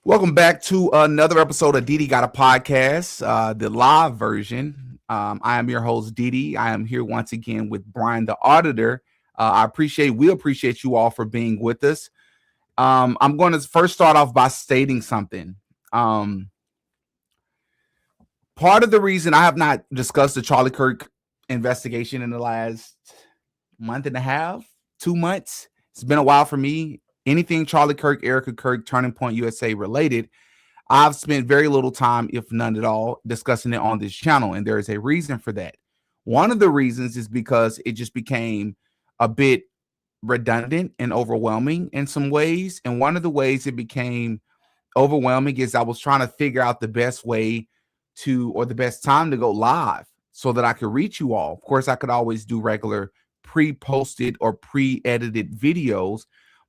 Welcome back to another episode of DD GotAPodcast, the live version. I am your host, DD. I am here once again with Bryant, the Auditor. We appreciate you all for being with us. I'm going to first start off by stating something. Part of the reason I have not discussed the Charlie Kirk investigation in the last month and a half, 2 months, it's been a while for me. Anything Charlie Kirk, Erica Kirk, Turning Point USA related, I've spent very little time, if none at all, discussing it on this channel. And there is a reason for that. One of the reasons is because it just became a bit redundant and overwhelming in some ways. And one of the ways it became overwhelming is I was trying to figure out the best way or the best time to go live so that I could reach you all. Of course, I could always do regular pre-posted or pre-edited videos,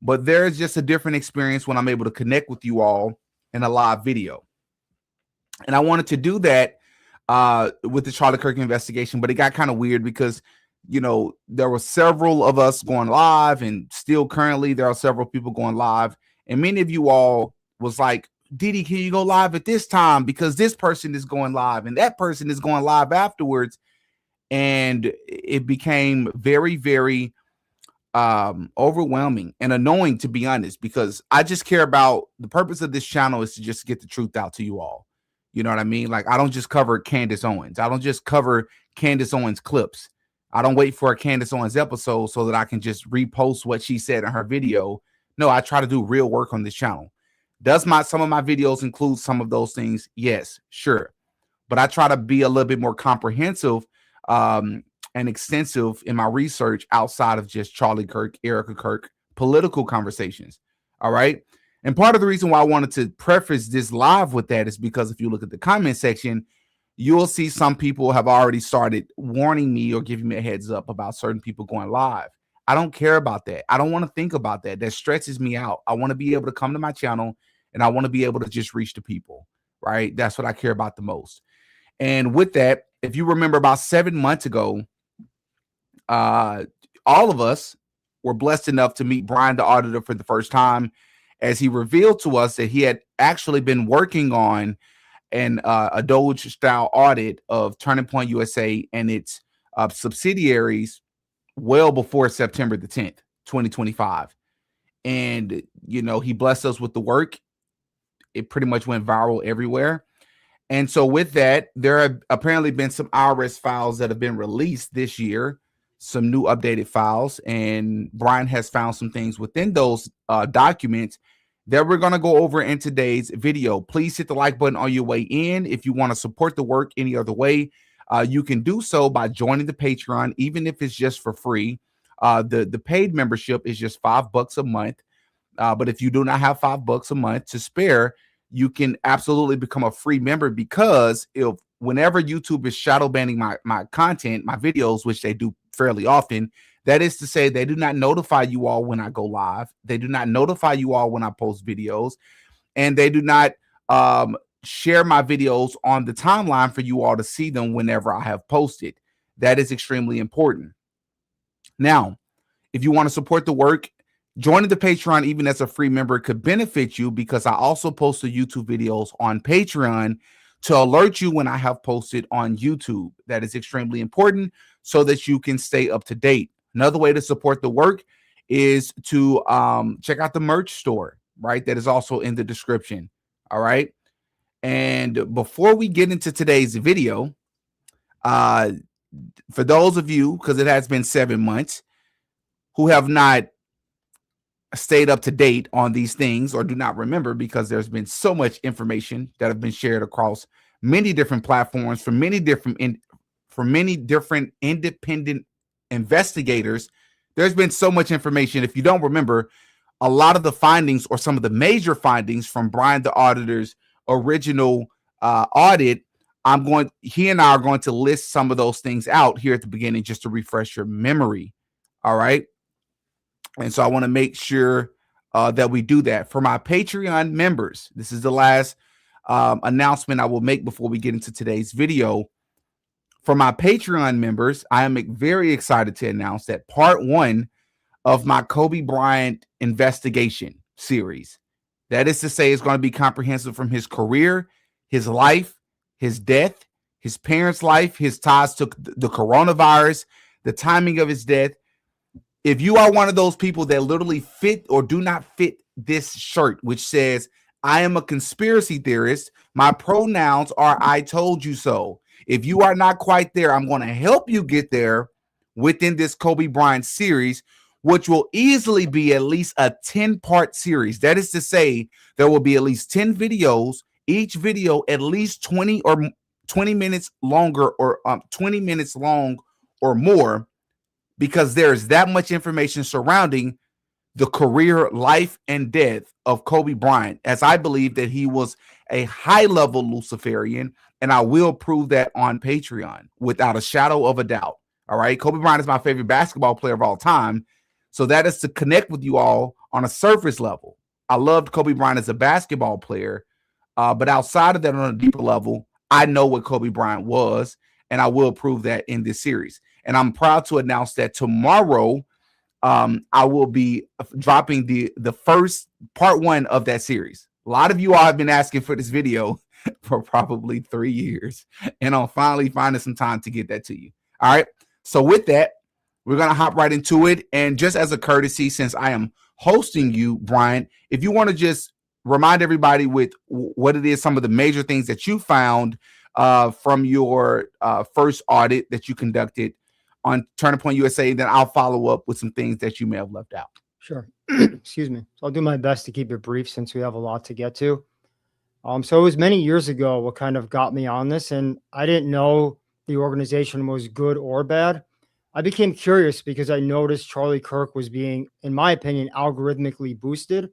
but there's just a different experience when I'm able to connect with you all in a live video. And I wanted to do that with the Charlie Kirk investigation, but it got kind of weird because, there were several of us going live, and still currently there are several people going live. And many of you all was like, Didi, can you go live at this time? Because this person is going live and that person is going live afterwards. And it became very, very overwhelming and annoying, to be honest, because I just care about the purpose of this channel is to just get the truth out to you all. You know what I mean? Like, I don't just cover Candace Owens. I don't just cover Candace Owens clips. I don't wait for a Candace Owens episode so that I can just repost what she said in her video. No, I try to do real work on this channel. Does some of my videos include some of those things? Yes, sure. But I try to be a little bit more comprehensive and extensive in my research outside of just Charlie Kirk, Erica Kirk, political conversations. All right. And part of the reason why I wanted to preface this live with that is because if you look at the comment section, you'll see some people have already started warning me or giving me a heads up about certain people going live. I don't care about that. I don't want to think about that. That stresses me out. I want to be able to come to my channel and I want to be able to just reach the people, right? That's what I care about the most. And with that, if you remember about 7 months ago, all of us were blessed enough to meet Bryant, the Auditor, for the first time, as he revealed to us that he had actually been working on a Doge-style audit of Turning Point USA and its subsidiaries well before September the 10th, 2025. And, he blessed us with the work. It pretty much went viral everywhere. And so with that, there have apparently been some IRS files that have been released this year, some new updated files. And Brian has found some things within those documents that we're going to go over in today's video. Please hit the like button on your way in. If you want to support the work any other way, you can do so by joining the Patreon, even if it's just for free. The paid membership is just $5 a month. But if you do not have $5 a month to spare, you can absolutely become a free member, because whenever YouTube is shadow banning my content, my videos, which they do fairly often, that is to say they do not notify you all when I go live. They do not notify you all when I post videos, and they do not share my videos on the timeline for you all to see them whenever I have posted. That is extremely important. Now, if you want to support the work, joining the Patreon, even as a free member, could benefit you, because I also post the YouTube videos on Patreon to alert you when I have posted on YouTube. That is extremely important so that you can stay up to date. Another way to support the work is to check out the merch store, right? That is also in the description. All right. And before we get into today's video, for those of you, because it has been 7 months, who have not stayed up to date on these things or do not remember, because there's been so much information that have been shared across many different platforms from many different independent investigators. There's been so much information. If you don't remember, a lot of the findings, or some of the major findings from Bryant the Auditor's original audit, he and I are going to list some of those things out here at the beginning just to refresh your memory. All right. And so I want to make sure that we do that. For my Patreon members, this is the last announcement I will make before we get into today's video. For my Patreon members, I am very excited to announce that part 1 of my Kobe Bryant investigation series That is to say, it's going to be comprehensive from his career, his life, his death, his parents' life, his ties to the coronavirus, the timing of his death. If you are one of those people that literally fit or do not fit this shirt, which says, I am a conspiracy theorist, my pronouns are I told you so. If you are not quite there, I'm going to help you get there within this Kobe Bryant series, which will easily be at least a 10-part series. That is to say, there will be at least 10 videos, each video at least 20 minutes longer, or 20 minutes long or more, because there's that much information surrounding the career, life, and death of Kobe Bryant, as I believe that he was a high-level Luciferian, and I will prove that on Patreon without a shadow of a doubt. All right, Kobe Bryant is my favorite basketball player of all time, so that is to connect with you all on a surface level. I loved Kobe Bryant as a basketball player, but outside of that, on a deeper level, I know what Kobe Bryant was, and I will prove that in this series. And I'm proud to announce that tomorrow, I will be dropping the first part 1 of that series. A lot of you all have been asking for this video for probably 3 years, and I'm finally finding some time to get that to you. All right. So with that, we're going to hop right into it. And just as a courtesy, since I am hosting you, Bryant, if you want to just remind everybody with what it is, some of the major things that you found from your first audit that you conducted on Turning Point USA, then I'll follow up with some things that you may have left out. Sure. Excuse me. So I'll do my best to keep it brief since we have a lot to get to. So it was many years ago what kind of got me on this, and I didn't know the organization was good or bad. I became curious because I noticed Charlie Kirk was being, in my opinion, algorithmically boosted.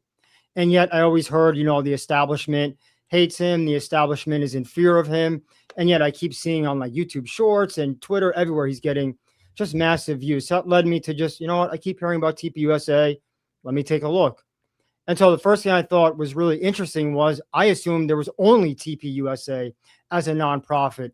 And yet I always heard, the establishment hates him. The establishment is in fear of him. And yet I keep seeing on like YouTube shorts and Twitter, everywhere, he's getting just massive views. So that led me to just, I keep hearing about TPUSA. Let me take a look. And so the first thing I thought was really interesting was I assumed there was only TPUSA as a nonprofit.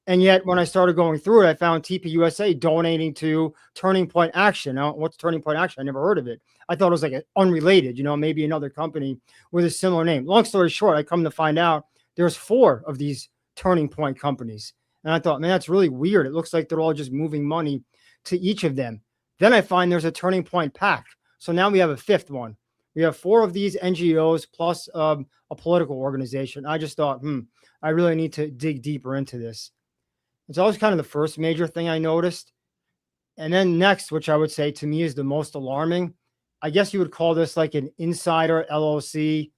And yet when I started going through it, I found TPUSA donating to Turning Point Action. Now, what's Turning Point Action? I never heard of it. I thought it was like unrelated, maybe another company with a similar name. Long story short, I come to find out there's 4 of these Turning Point companies. And I thought, man, that's really weird. It looks like they're all just moving money to each of them. Then I find there's a Turning Point PAC. So now we have a 5th one. We have 4 of these NGOs plus a political organization. I just thought, I really need to dig deeper into this. It's always kind of the first major thing I noticed. And then next, which I would say to me is the most alarming, I guess you would call this like an insider LLC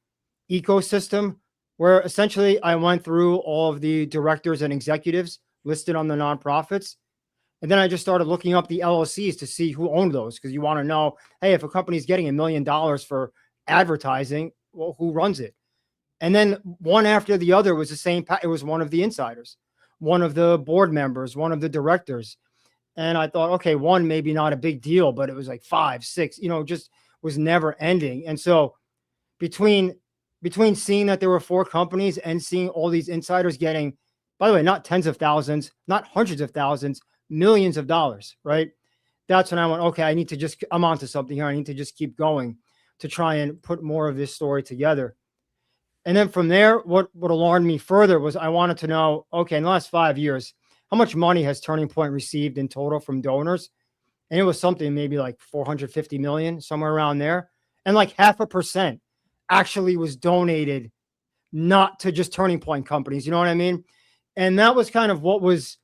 ecosystem, where essentially I went through all of the directors and executives listed on the nonprofits. And then I just started looking up the LLCs to see who owned those, because you want to know, hey, if a company's getting $1 million for advertising, well, who runs it? And then one after the other was the same. It was one of the insiders, one of the board members, one of the directors. And I thought, okay, one, maybe not a big deal, but it was like 5, 6, just was never ending. And so between seeing that there were 4 companies and seeing all these insiders getting, by the way, not tens of thousands, not hundreds of thousands, millions of dollars, right? That's when I went, okay, I'm onto something here. I need to just keep going to try and put more of this story together. And then from there, what alarmed me further was I wanted to know, okay, in the last 5 years, how much money has Turning Point received in total from donors? And it was something maybe like 450 million, somewhere around there. And like 0.5% actually was donated, not to just Turning Point companies. You know what I mean? And that was kind of what was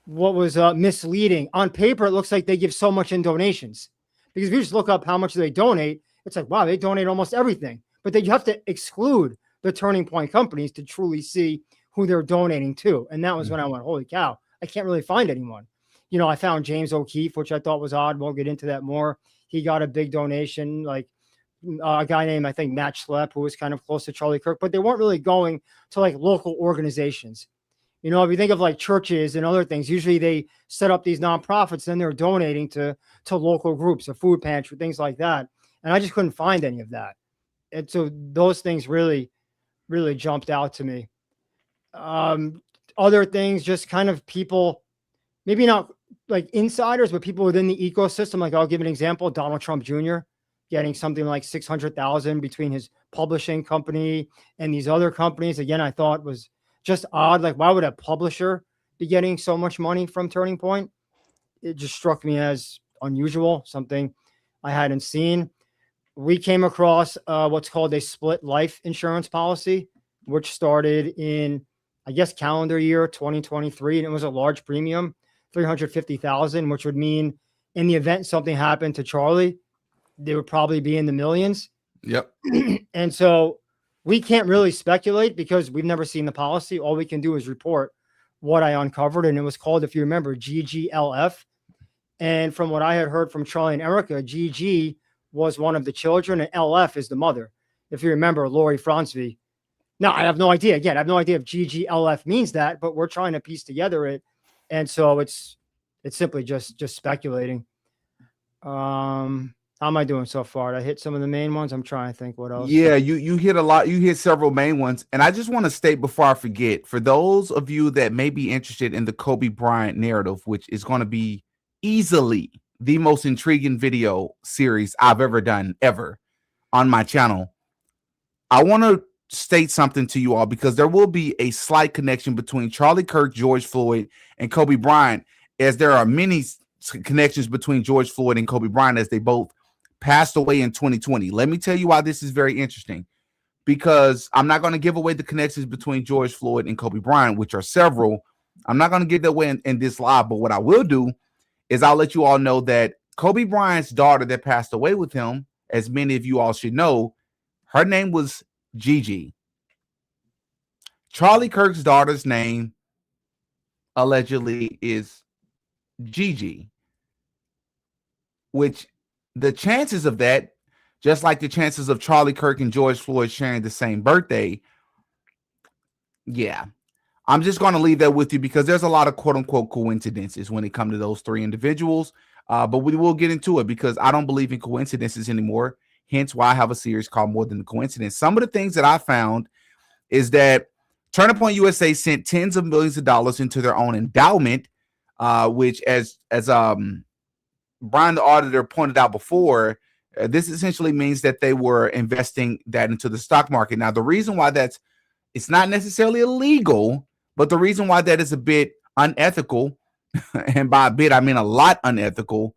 misleading. On paper, it looks like they give so much in donations, because if you just look up how much they donate, it's like, wow, they donate almost everything. But then you have to exclude the Turning Point companies to truly see who they're donating to. And that was when I went, holy cow, I can't really find anyone. I found James O'Keefe, which I thought was odd. We'll get into that more. He got a big donation, like a guy named, I think, Matt Schlepp, who was kind of close to Charlie Kirk, but they weren't really going to like local organizations. If you think of like churches and other things, usually they set up these nonprofits, then they're donating to local groups, a food pantry, things like that. And I just couldn't find any of that. And so those things really, really jumped out to me. Other things, just kind of people, maybe not like insiders, but people within the ecosystem. Like I'll give an example, Donald Trump Jr. getting something like 600,000 between his publishing company and these other companies. Again, I thought was just odd. Like, why would a publisher be getting so much money from Turning Point? It just struck me as unusual, something I hadn't seen. We came across what's called a split life insurance policy, which started in, I guess, calendar year 2023, and it was a large premium, 350,000, which would mean in the event something happened to Charlie, they would probably be in the millions. Yep. And so we can't really speculate because we've never seen the policy. All we can do is report what I uncovered, and it was called, if you remember, GGLF. And from what I had heard from Charlie and Erica, GG was one of the children and LF is the mother. If you remember, Lori Fransby. Now, I have no idea. Again, I have no idea if GGLF means that, but we're trying to piece together it. And so it's simply just speculating. How am I doing so far? Did I hit some of the main ones? I'm trying to think what else. Yeah, you hit a lot. You hit several main ones. And I just want to state before I forget, for those of you that may be interested in the Kobe Bryant narrative, which is going to be easily the most intriguing video series I've ever done on my channel, I want to state something to you all because there will be a slight connection between Charlie Kirk, George Floyd, and Kobe Bryant, as there are many connections between George Floyd and Kobe Bryant as they both passed away in 2020. Let me tell you why this is very interesting, because I'm not going to give away the connections between George Floyd and Kobe Bryant, which are several. I'm not going to give that away in this live, but what I will do is I'll let you all know that Kobe Bryant's daughter that passed away with him, as many of you all should know, her name was Gigi. Charlie Kirk's daughter's name allegedly is Gigi, which the chances of that, just like the chances of Charlie Kirk and George Floyd sharing the same birthday, yeah, I'm just going to leave that with you because there's a lot of quote unquote coincidences when it comes to those three individuals. But we will get into it because I don't believe in coincidences anymore. Hence why I have a series called More Than a Coincidence. Some of the things that I found is that Turning Point USA sent tens of millions of dollars into their own endowment, which as Brian, the auditor, pointed out before, this essentially means that they were investing that into the stock market. Now, the reason why it's not necessarily illegal, but the reason why that is a bit unethical, and by a bit, I mean a lot unethical,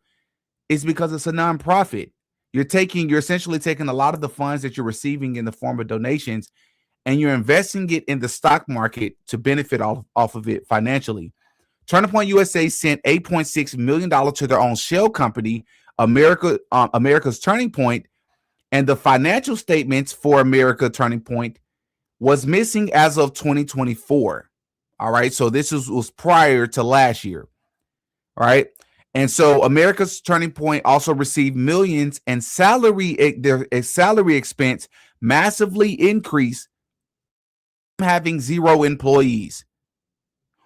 is because it's a nonprofit. You're essentially taking a lot of the funds that you're receiving in the form of donations, and you're investing it in the stock market to benefit off of it financially. Turning Point USA sent $8.6 million to their own shell company, America's Turning Point, and the financial statements for America Turning Point was missing as of 2024. All right, so this was prior to last year. All right, and so America's Turning Point also received millions, and their salary expense massively increased, having 0 employees.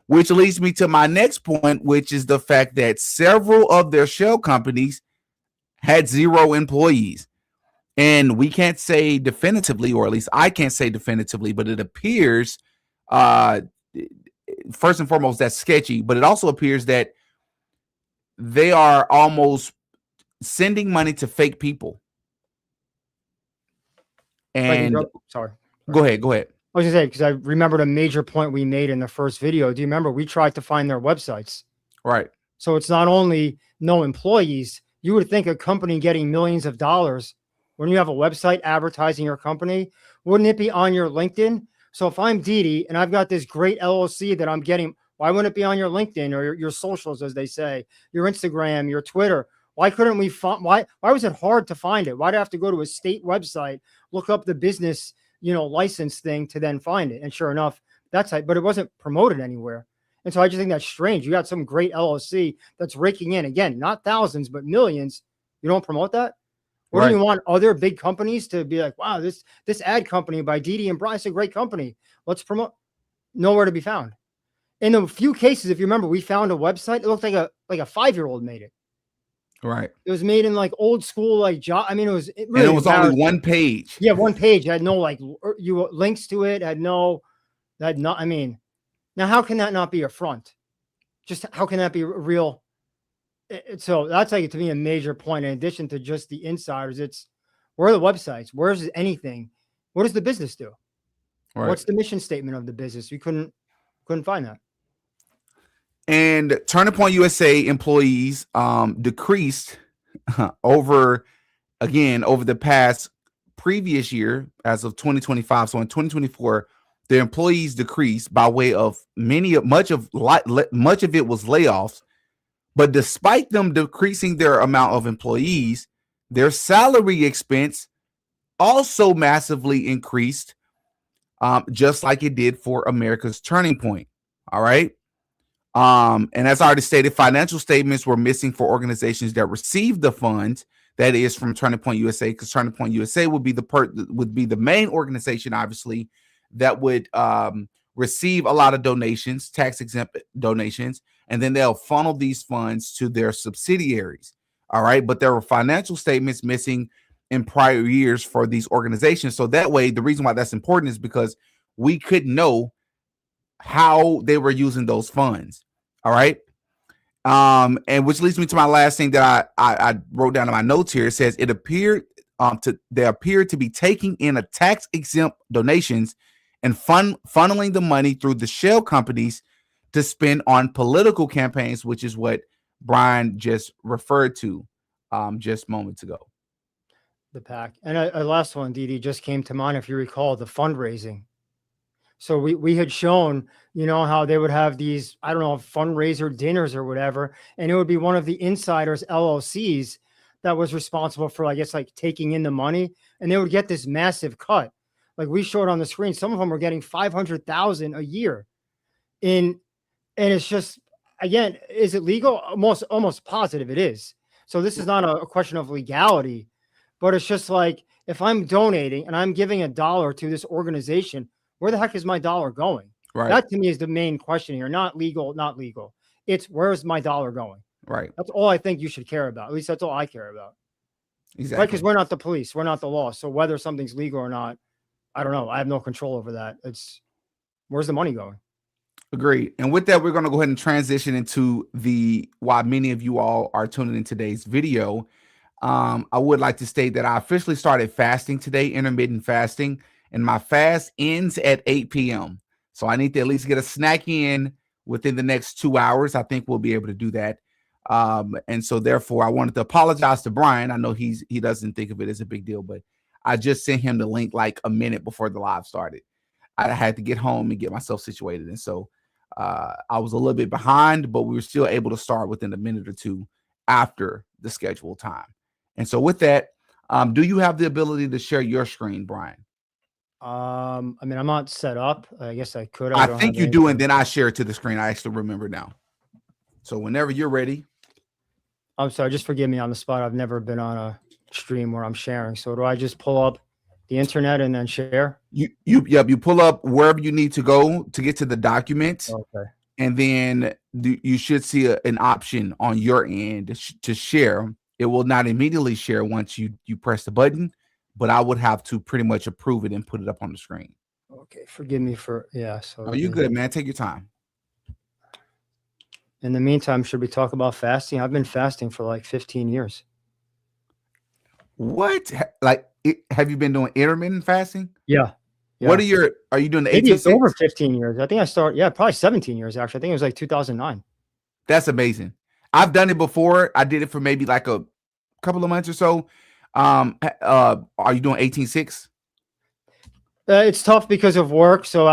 Which leads me to my next point, which is the fact that several of their shell companies had 0 employees. And we can't say definitively, or at least I can't say definitively, but it appears, first and foremost, that's sketchy, but it also appears that they are almost sending money to fake people. And sorry. Go ahead. I was gonna say, because I remembered a major point we made in the first video. Do you remember we tried to find their websites? Right. So it's not only no employees. You would think a company getting millions of dollars, when you have a website advertising your company, wouldn't it be on your LinkedIn? So if I'm DD and I've got this great LLC that I'm getting, why wouldn't it be on your LinkedIn or your socials, as they say, your Instagram, your Twitter? Why couldn't we find? Why was it hard to find it? Why do I have to go to a state website, look up the business, license thing to then find it? And sure enough, that's it. But it wasn't promoted anywhere. And so I just think that's strange. You got some great LLC that's raking in, again, not thousands, but millions. You don't promote that? Or do you want other big companies to be like, wow, this ad company by DD and Bryant is a great company. Let's promote. Nowhere to be found. In a few cases, if you remember, we found a website. It looked like a 5-year-old made it. Right. It was made in like old school, it was really, and it was only one page. Yeah, one page. It had no links to it. Now how can that not be a front? Just how can that be real? So that's to me a major point. In addition to just the insiders, it's Where are the websites? Where's anything? What does the business do? Right. What's the mission statement of the business? We couldn't find that. And Turning Point USA employees decreased over the past previous year, as of 2025. So in 2024, the employees decreased by way of much of it was layoffs. But despite them decreasing their amount of employees, their salary expense also massively increased, just like it did for America's Turning Point. All right. And as I already stated, financial statements were missing for organizations that received the funds. That is from Turning Point USA, because Turning Point USA would be the main organization, obviously, that would receive a lot of donations, tax exempt donations, and then they'll funnel these funds to their subsidiaries. All right, but there were financial statements missing in prior years for these organizations. So that way, the reason why that's important is because we could know how they were using those funds. All right. And which leads me to my last thing that I wrote down in my notes here. It says they appeared to be taking in a tax exempt donations and funneling the money through the shell companies to spend on political campaigns, which is what Brian just referred to just moments ago. The PAC. And a last one, DD, just came to mind, if you recall, the fundraising. So we had shown, how they would have these, I don't know, fundraiser dinners or whatever, and it would be one of the insiders LLCs that was responsible for, I guess, like taking in the money, and they would get this massive cut. Like we showed on the screen, some of them were getting 500,000 a year. And it's just, again, is it legal? Almost positive it is. So this is not a question of legality, but it's just like, if I'm donating and I'm giving $1 to this organization, where the heck is my dollar going? Right. That to me is the main question here. Not legal. It's where's my dollar going? Right. That's all I think you should care about. At least that's all I care about. Exactly. Right? Because we're not the police. We're not the law. So whether something's legal or not, I don't know. I have no control over that. It's where's the money going? Agreed. And with that, we're going to go ahead and transition into why many of you all are tuning in today's video. I would like to state that I officially started fasting today, intermittent fasting, and my fast ends at 8 p.m. So I need to at least get a snack in within the next 2 hours. I think we'll be able to do that. And so therefore, I wanted to apologize to Brian. I know he doesn't think of it as a big deal, but I just sent him the link like a minute before the live started. I had to get home and get myself situated. And so I was a little bit behind, but we were still able to start within a minute or two after the scheduled time. And so with that, do you have the ability to share your screen, Brian? I mean, I'm not set up. I guess I could. I think you do, and then I share it to the screen. I actually remember now. So whenever you're ready. I'm sorry, just forgive me on the spot. I've never been on a stream where I'm sharing. So do I just pull up the internet and then share? You pull up wherever you need to go to get to the document. Okay. And then you should see an option on your end to share. It will not immediately share once you press the button, but I would have to pretty much approve it and put it up on the screen. Okay. Forgive me for, yeah. So are you good, man? Take your time. In the meantime, should we talk about fasting? I've been fasting for like 15 years. What? Like, have you been doing intermittent fasting? Yeah. What are you doing the 18? It's over 15 years. I think I started, probably 17 years actually. I think it was like 2009. That's amazing. I've done it before. I did it for maybe like a couple of months or so. Are you doing 18/6? It's tough because of work. So,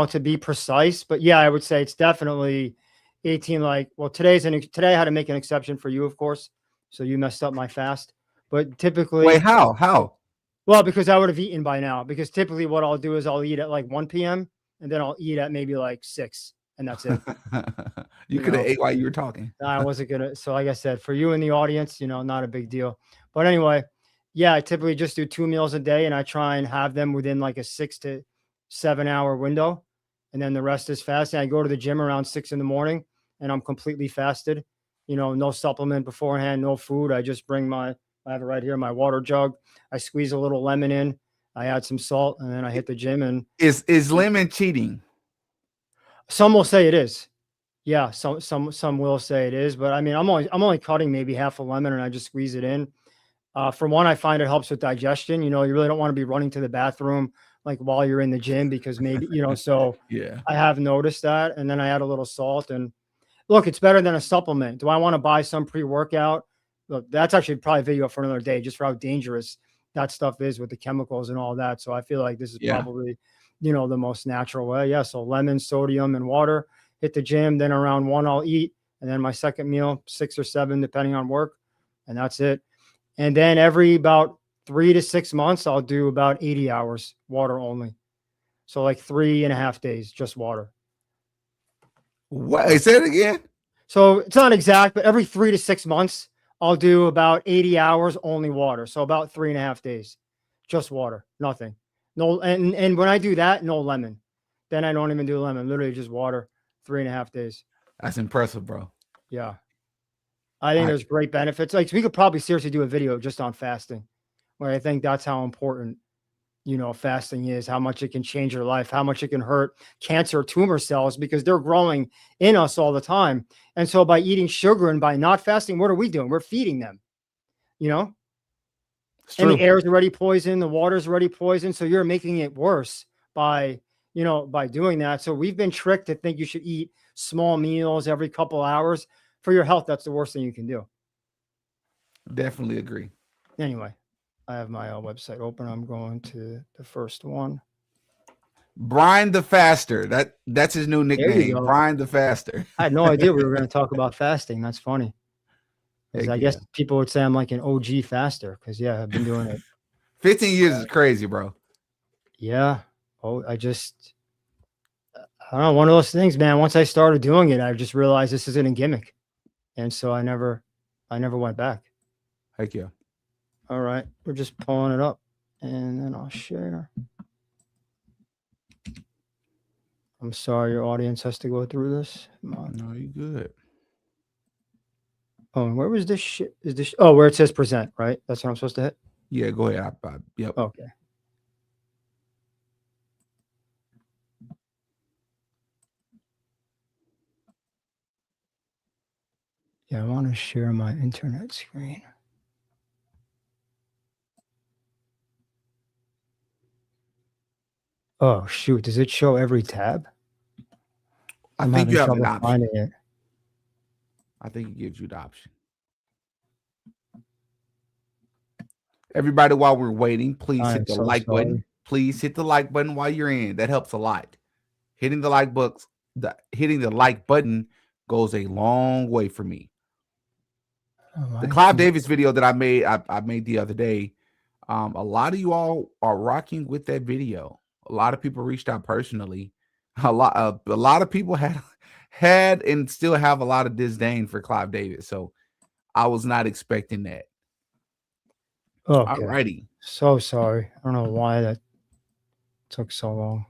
to be precise, but yeah, I would say it's definitely 18. Like, well, today I had to make an exception for you, of course. So you messed up my fast, but typically. Wait, how? Well, because I would have eaten by now, because typically what I'll do is I'll eat at like 1 p.m. and then I'll eat at maybe like 6, and that's it. You could have ate while you were talking. I wasn't gonna. So like I said, for you in the audience, not a big deal. But anyway, yeah, I typically just do 2 meals a day, and I try and have them within like a 6 to 7 hour window. And then the rest is fasting. I go to the gym around 6 in the morning and I'm completely fasted, no supplement beforehand, no food. I just bring I have it right here, my water jug. I squeeze a little lemon in, I add some salt, and then I hit the gym. And is lemon cheating? Some will say it is. Yeah. Some will say it is, but I mean, I'm only cutting maybe half a lemon and I just squeeze it in. For one, I find it helps with digestion. You really don't want to be running to the bathroom like while you're in the gym because maybe, so Yeah. I have noticed that. And then I add a little salt, and look, it's better than a supplement. Do I want to buy some pre-workout? Look, that's actually probably a video for another day, just for how dangerous that stuff is with the chemicals and all that. So I feel like this is Yeah. probably, the most natural way. Yeah. So lemon, sodium, and water. Hit the gym. Then around 1, I'll eat. And then my second meal, 6 or 7, depending on work. And that's it. And then every about 3 to 6 months, I'll do about 80 hours water only. So like 3.5 days, just water. What? Say it again. So it's not exact, but every 3 to 6 months, I'll do about 80 hours only water. So about 3.5 days, just water, nothing. No. And when I do that, no lemon. Then I don't even do lemon, literally just water, 3.5 days. That's impressive, bro. Yeah. I think there's great benefits. Like, we could probably seriously do a video just on fasting, where I think that's how important, fasting is, how much it can change your life, how much it can hurt cancer tumor cells because they're growing in us all the time. And so by eating sugar and by not fasting, what are we doing? We're feeding them, and the air is already poisoned, the water is already poisoned. So you're making it worse by doing that. So we've been tricked to think you should eat small meals every couple hours. For your health, that's the worst thing you can do. Definitely agree. Anyway, I have my website open. I'm going to the first one. Brian the Faster. That's his new nickname. Brian the Faster. I had no idea we were going to talk about fasting. That's funny. I guess people would say I'm like an OG faster because, I've been doing it. 15 years is crazy, bro. Yeah. Oh, I don't know. One of those things, man. Once I started doing it, I just realized this isn't a gimmick. And so I never went back. Heck yeah. All right. We're just pulling it up and then I'll share. I'm sorry your audience has to go through this. No, you good. Oh, and where was this shit? Is this? Oh, where it says present, right? That's what I'm supposed to hit? Yeah, go ahead. Yep. Okay. Yeah, I want to share my internet screen. Oh, shoot. Does it show every tab? I think you have an option. I think it gives you the option. Everybody, while we're waiting, please hit the like button. Please hit the like button while you're in. That helps a lot. Hitting the like button goes a long way for me. The Clive Davis video that I made the other day, a lot of you all are rocking with that video. A lot of people reached out personally. A lot of people had and still have a lot of disdain for Clive Davis. So I was not expecting that. Okay. Alrighty. So sorry. I don't know why that took so long.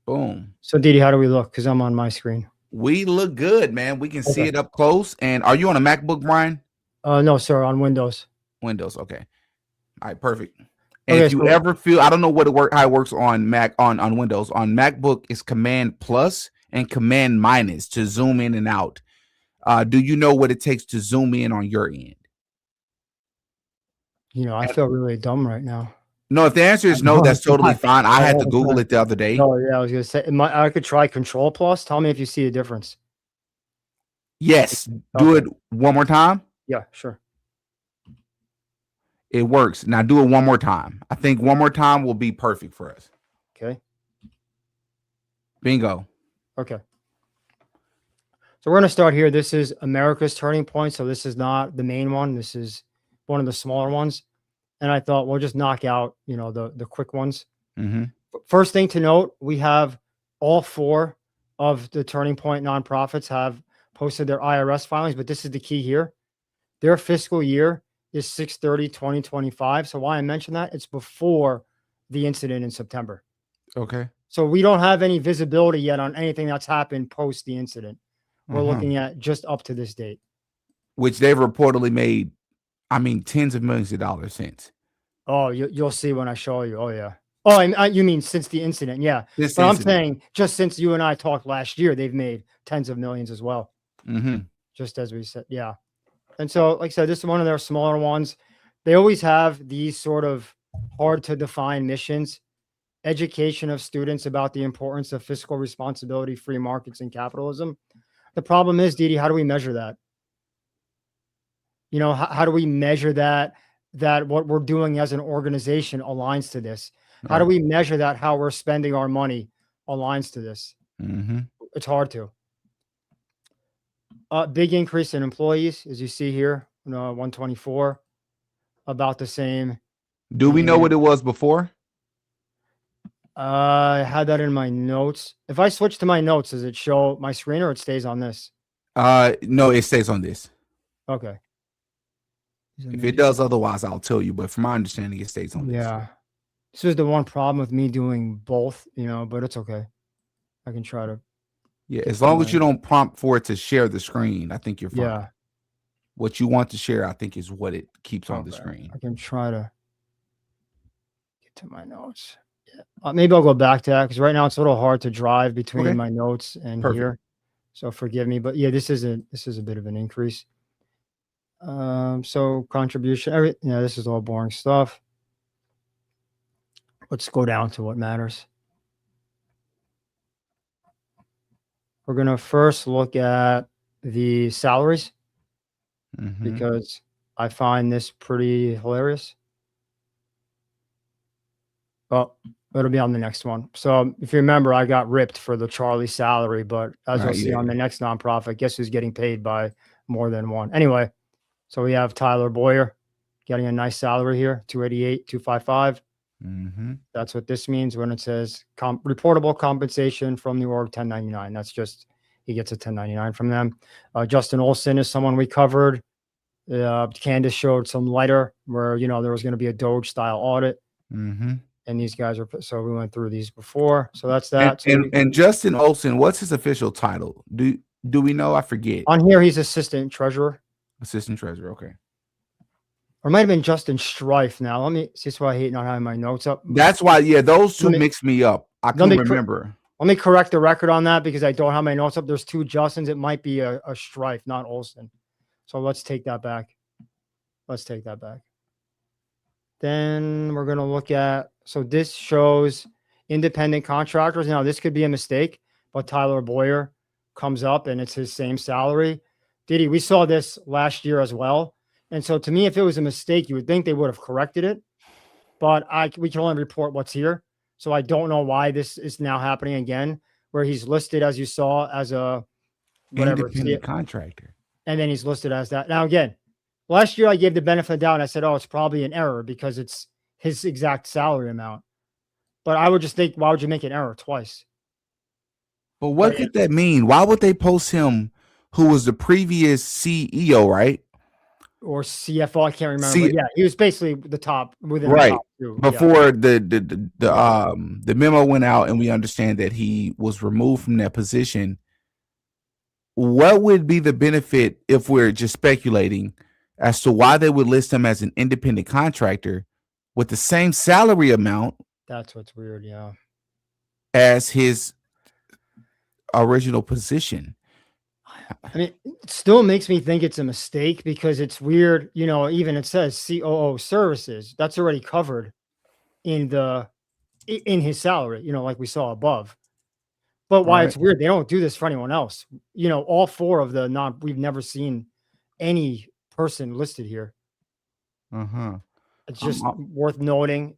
Boom. So DD, how do we look? Because I'm on my screen. We look good, man. We can see it up close. And are you on a MacBook, Brian? No, sir. On Windows. Windows. Okay. All right. Perfect. And if you ever feel, I don't know how it works on Mac on Windows. On MacBook, it's Command plus and Command minus to zoom in and out. Do you know what it takes to zoom in on your end? I feel really dumb right now. No, if the answer is no, that's totally fine. I had to Google it the other day. Oh, yeah. I was going to say, I could try Control plus. Tell me if you see a difference. Yes. Do it one more time. Yeah, sure. It works. Now do it one more time. I think one more time will be perfect for us. Okay. Bingo. Okay. So we're going to start here. This is America's Turning Point. So this is not the main one. This is one of the smaller ones. And I thought we'll just knock out, the quick ones. Mm-hmm. First thing to note, we have all 4 of the Turning Point nonprofits have posted their IRS filings, but this is the key here. Their fiscal year is 6/30/2025. So why I mention that, it's before the incident in September. Okay. So we don't have any visibility yet on anything that's happened post the incident. We're looking at just up to this date. Which they've reportedly made, tens of millions of dollars since. Oh, you'll see when I show you. Oh, yeah. Oh, you mean since the incident? Yeah. But I'm saying just since you and I talked last year, they've made tens of millions as well. Mm-hmm. Just as we said. Yeah. And so, like I said, this is one of their smaller ones. they always have these sort of hard to define missions. Education of students about the importance of fiscal responsibility, free markets, and capitalism. The problem is, DD, how do we measure that? How do we measure that what we're doing as an organization aligns to this? How do Right. we measure that how we're spending our money aligns to this? Mm-hmm. It's hard to. Big increase in employees, as you see here, 124, about the same. Do we know what it was before? I had that in my notes. If I switch to my notes, does it show my screen or it stays on this? No, it stays on this. Okay. If it does otherwise, I'll tell you. But from my understanding, it stays on this. Yeah. This is the one problem with me doing both, but it's okay. I can try to. Yeah, as long as you don't prompt for it to share the screen, I think you're fine. Yeah. What you want to share, I think, is what it keeps on the screen. I can try to get to my notes. Yeah. Maybe I'll go back to that because right now it's a little hard to drive between my notes and here. So forgive me. But yeah, this is a bit of an increase. So contribution, this is all boring stuff. Let's go down to what matters. We're going to first look at the salaries because I find this pretty hilarious. Well, it'll be on the next one. So if you remember, I got ripped for the Charlie salary, but as you'll see on the next nonprofit, guess who's getting paid by more than one? Anyway, so we have Tyler Boyer getting a nice salary here, 288, 255. That's what this means when it says reportable compensation from the org 1099. That's just he gets a 1099 from them. Justin Olson is someone we covered. Candace showed some lighter where there was going to be a Doge style audit, and these guys are so we went through these before. So that's that. And Justin Olson, what's his official title? Do we know? I forget. On here, he's assistant treasurer. Assistant treasurer. Okay. Or it might have been Justin Strife now. Let me see. That's why I hate not having my notes up. That's why, those two mix me up. I can't remember. Let me correct the record on that because I don't have my notes up. There's two Justins. It might be a Strife, not Olson. So let's take that back. Then we're going to look at, so this shows independent contractors. Now, this could be a mistake, but Tyler Boyer comes up and it's his same salary. Diddy, we saw this last year as well. And so to me, if it was a mistake, you would think they would have corrected it. But we can only report what's here. So I don't know why this is now happening again, where he's listed, as you saw, as a independent contractor. And then he's listed as that. Now, again, last year I gave the benefit of the doubt. And I said, it's probably an error because it's his exact salary amount. But I would just think, why would you make an error twice? But what could that mean? Why would they post him, who was the previous CEO, right? Or CFO, I can't remember. But yeah, he was basically the top within the top two. Before the memo went out and we understand that he was removed from that position. What would be the benefit if we're just speculating as to why they would list him as an independent contractor with the same salary amount? That's what's weird, yeah. As his original position. I mean, it still makes me think it's a mistake because it's weird. Even it says COO services. That's already covered in his salary, like we saw above. But why it's weird, they don't do this for anyone else. All four of we've never seen any person listed here. It's just worth noting,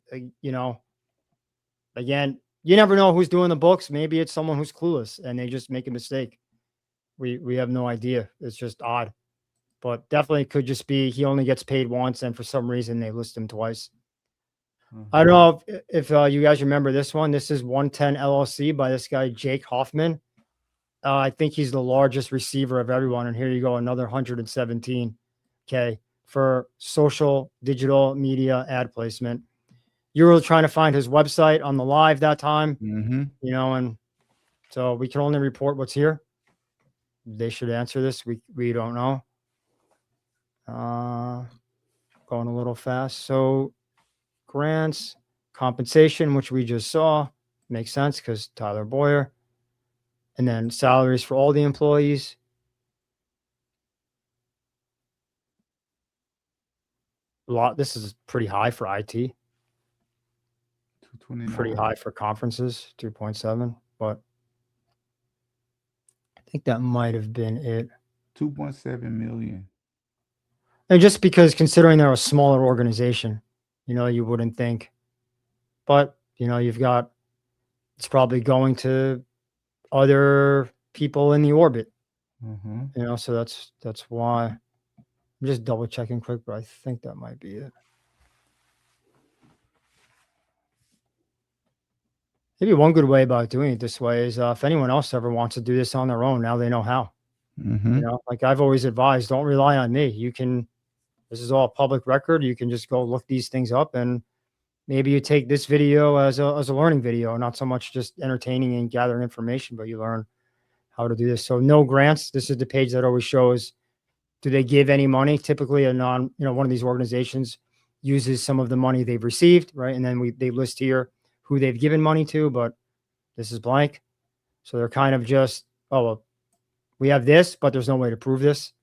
again, you never know who's doing the books. Maybe it's someone who's clueless and they just make a mistake. We have no idea. It's just odd, but definitely could just be he only gets paid once, and for some reason they list him twice. I don't know if you guys remember this one. This is 110 LLC by this guy Jake Hoffman. I think he's the largest receiver of everyone, and here you go, another 117K for social digital media ad placement. You were trying to find his website on the live that time, and so we can only report what's here. They should answer this. We don't know. Going a little fast. So grants, compensation, which we just saw, makes sense because Tyler Boyer. And then salaries for all the employees. This is pretty high for IT, 229. pretty high for conferences, 2.7, but I think that might have been it. 2.7 million. And just because considering they're a smaller organization, you wouldn't think, but it's probably going to other people in the orbit, so that's why. I'm just double checking quick, but I think that might be it. Maybe one good way about doing it this way is if anyone else ever wants to do this on their own, now they know how. Like I've always advised, don't rely on me. This is all public record. You can just go look these things up, and maybe you take this video as a learning video, not so much just entertaining and gathering information, but you learn how to do this. So no grants. This is the page that always shows, do they give any money? Typically one of these organizations uses some of the money they've received, right? And then they list here who they've given money to, but this is blank. So they're kind of just, oh, well, we have this, but there's no way to prove this.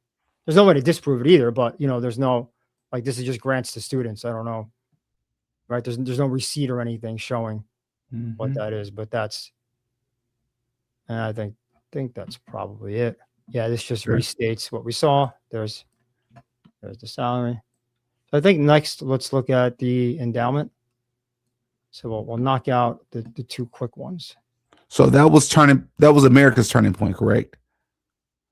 There's no way to disprove it either, but there's no, like, this is just grants to students. I don't know, right? There's no receipt or anything showing what that is, but and I think that's probably it. Yeah, this just restates what we saw. There's the salary. So I think next, let's look at the endowment. So we'll knock out the two quick ones. So that was America's turning point, correct?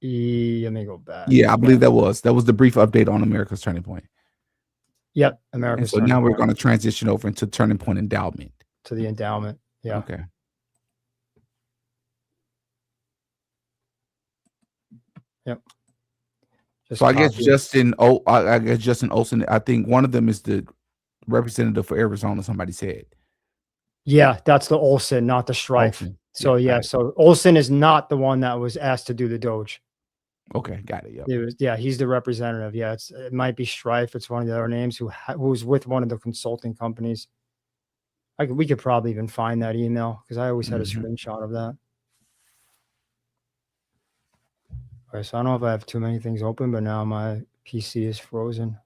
Let me go back. Yeah, I believe that was the brief update on America's turning point. Yep, America's. So now we're going to transition over into turning point endowment. To the endowment. Yeah. Okay. Yep. So I guess Justin Olson, I think one of them is the representative for Arizona, somebody said. Yeah, that's the Olson, not the Strife. Olson. So yeah, so Olson is not the one that was asked to do the Doge. Okay, got it. Yep. Yeah, he's the representative. Yeah, it might be Strife. It's one of the other names who was with one of the consulting companies. We could probably even find that email because I always had a screenshot of that. Okay, so I don't know if I have too many things open, but now my PC is frozen.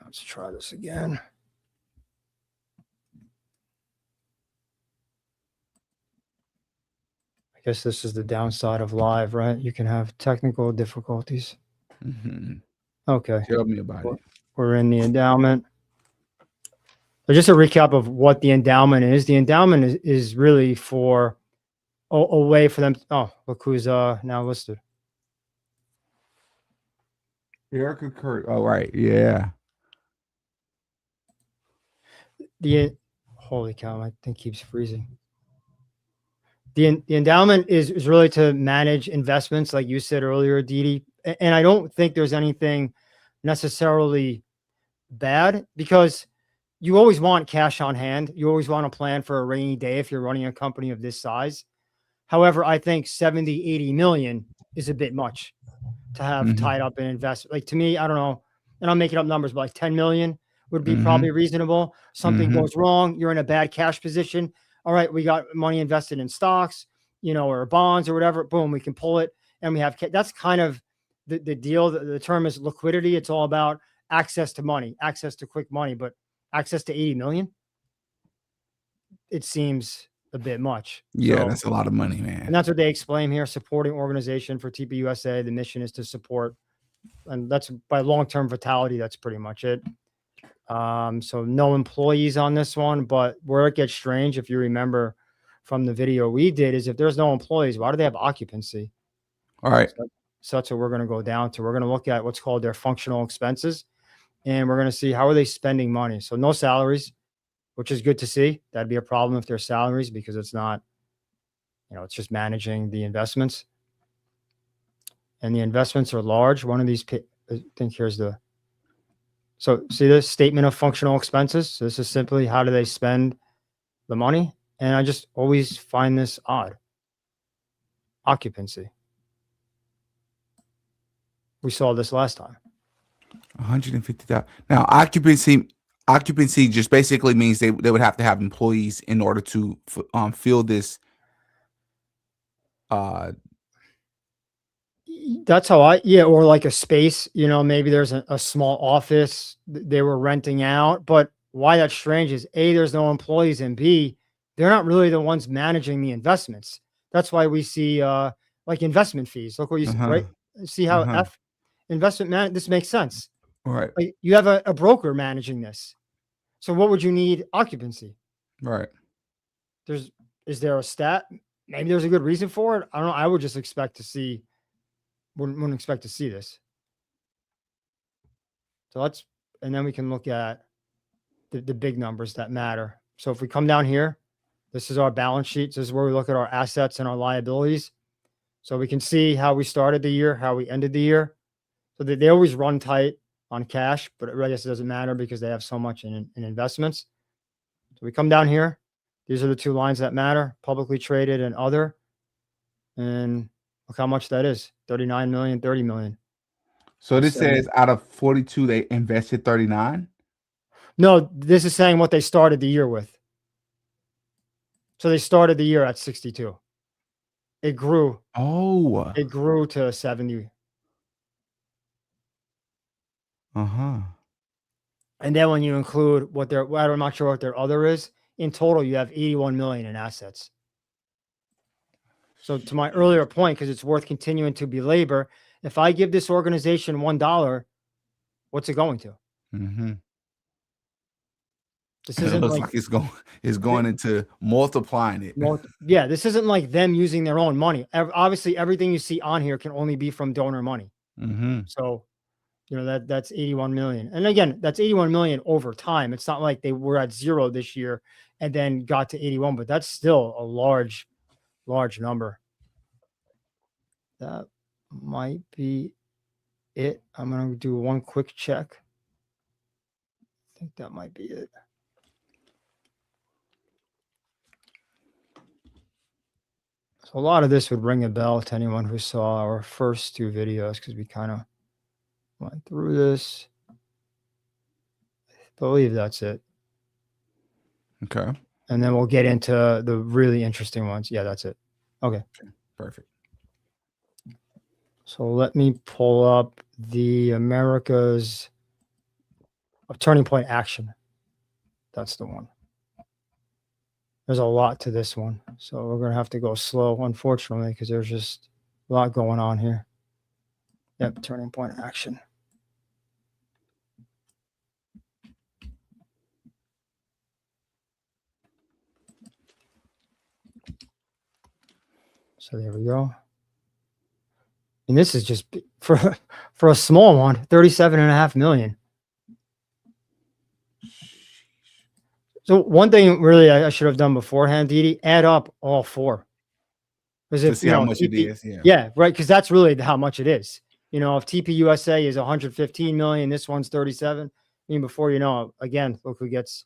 Let's try this again. I guess this is the downside of live, right? You can have technical difficulties. Okay. Tell me about it. We're in the endowment. So just a recap of what the endowment is. The endowment is really for a way for them. Oh, look who's now listed. Erica Kirk. Oh, right. Yeah. Holy cow, my thing keeps freezing. The endowment is really to manage investments, like you said earlier, DD. And I don't think there's anything necessarily bad because you always want cash on hand. You always want to plan for a rainy day if you're running a company of this size. However, I think 70, 80 million is a bit much to have tied up in investment. Like to me, I don't know, and I'm making up numbers, but like 10 million would be probably reasonable. Something goes wrong. You're in a bad cash position. All right, we got money invested in stocks, or bonds or whatever. Boom, we can pull it. And we have, that's kind of the deal. The term is liquidity. It's all about access to money, access to quick money, but access to 80 million. It seems a bit much. Yeah, that's a lot of money, man. And that's what they explain here. Supporting organization for TPUSA. The mission is to support, and that's by long-term vitality. That's pretty much it. So no employees on this one, but where it gets strange, if you remember from the video we did, is if there's no employees, why do they have occupancy? All right. So that's what we're going to go down to. We're going to look at what's called their functional expenses, and we're going to see how are they spending money. So no salaries, which is good to see. That'd be a problem if there's salaries because it's not, it's just managing the investments. And the investments are large. One of these, I think here's so see this statement of functional expenses. So this is simply how do they spend the money? And I just always find this odd. Occupancy. We saw this last time. 150,000. Now, occupancy just basically means they would have to have employees in order to fill this. That's how or like a space, maybe there's a small office they were renting out. But why that's strange is A, there's no employees, and B, they're not really the ones managing the investments. That's why we see like investment fees. Look what you see, Uh-huh. right? See how Uh-huh. investment this makes sense. Right. Like you have a broker managing this. So what would you need occupancy? Right. Is there a stat? Maybe there's a good reason for it. I don't know. I would just wouldn't expect to see this. So and then we can look at the big numbers that matter. So if we come down here, this is our balance sheet. This is where we look at our assets and our liabilities. So we can see how we started the year, how we ended the year. So they always run tight on cash, but I guess it doesn't matter because they have so much in investments. So we come down here. These are the two lines that matter: publicly traded and other. And look how much that is: 39 million, 30 million. So this says out of 42, they invested 39. No, this is saying what they started the year with. So they started the year at 62. It grew. Oh. It grew to 70. Uh-huh. And then when you include I'm not sure what their other is, in total, you have 81 million in assets. So to my earlier point, because it's worth continuing to belabor, if I give this organization $1, what's it going to? Mm-hmm. This isn't like it's going into multiplying it. Yeah, this isn't like them using their own money. Obviously, everything you see on here can only be from donor money. Mm-hmm. So, that's 81 million. And again, that's 81 million over time. It's not like they were at 0 this year and then got to 81, but that's still a large number. That might be it. I'm going to do one quick check. I think that might be it. So a lot of this would ring a bell to anyone who saw our first two videos, because we kind of went through this. I believe that's it. Okay. And then we'll get into the really interesting ones. Yeah, that's it. Okay. Perfect. So let me pull up the America's Turning Point Action. That's the one. There's a lot to this one. So we're going to have to go slow, unfortunately, because there's just a lot going on here. Yep, Turning Point Action. So there we go. And this is just for a small one, 37.5 million. So one thing really I should have done beforehand, DD, add up all four. Because to see how much it is. Yeah, right. Because that's really how much it is. If TPUSA is 115 million, this one's 37. I mean, before you know it, again, look who gets.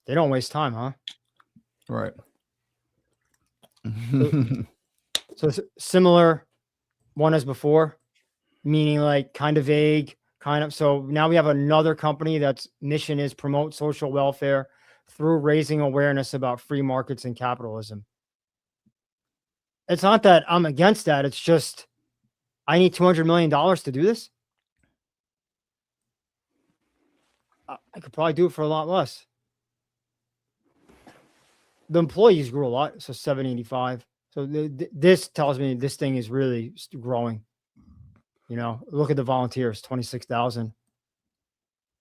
They don't waste time, huh? Right. So similar one as before, meaning like kind of vague, kind of. So now we have another company that's mission is promote social welfare through raising awareness about free markets and capitalism. It's not that I'm against that. It's just I need $200 million to do this. I could probably do it for a lot less. The employees grew a lot, so 785. So this tells me this thing is really growing. Look at the volunteers, 26,000.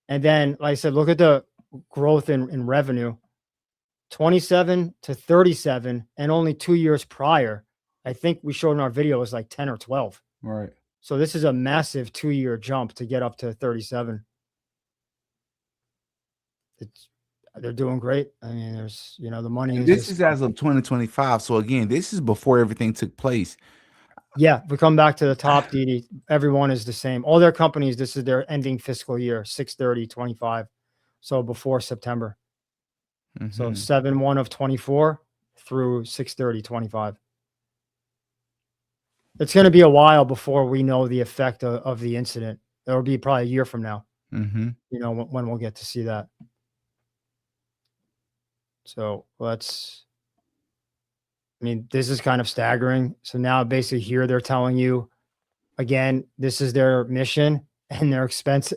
And then, like I said, look at the growth in revenue, 27 to 37, and only 2 years prior. I think we showed in our video was like 10 or 12. Right. So this is a massive 2-year jump to get up to 37. They're doing great. I mean, there's, the money. This is as of 2025. So again, this is before everything took place. Yeah, we come back to the top, DD. Everyone is the same. All their companies, this is their ending fiscal year, 6/30/25. So before September. Mm-hmm. So 7/1 of 24 through 6/30/25. It's going to be a while before we know the effect of the incident. It'll be probably a year from now. Mm-hmm. When we'll get to see that. So let's I mean, this is kind of staggering. So now basically here they're telling you, again, this is their mission and their expense.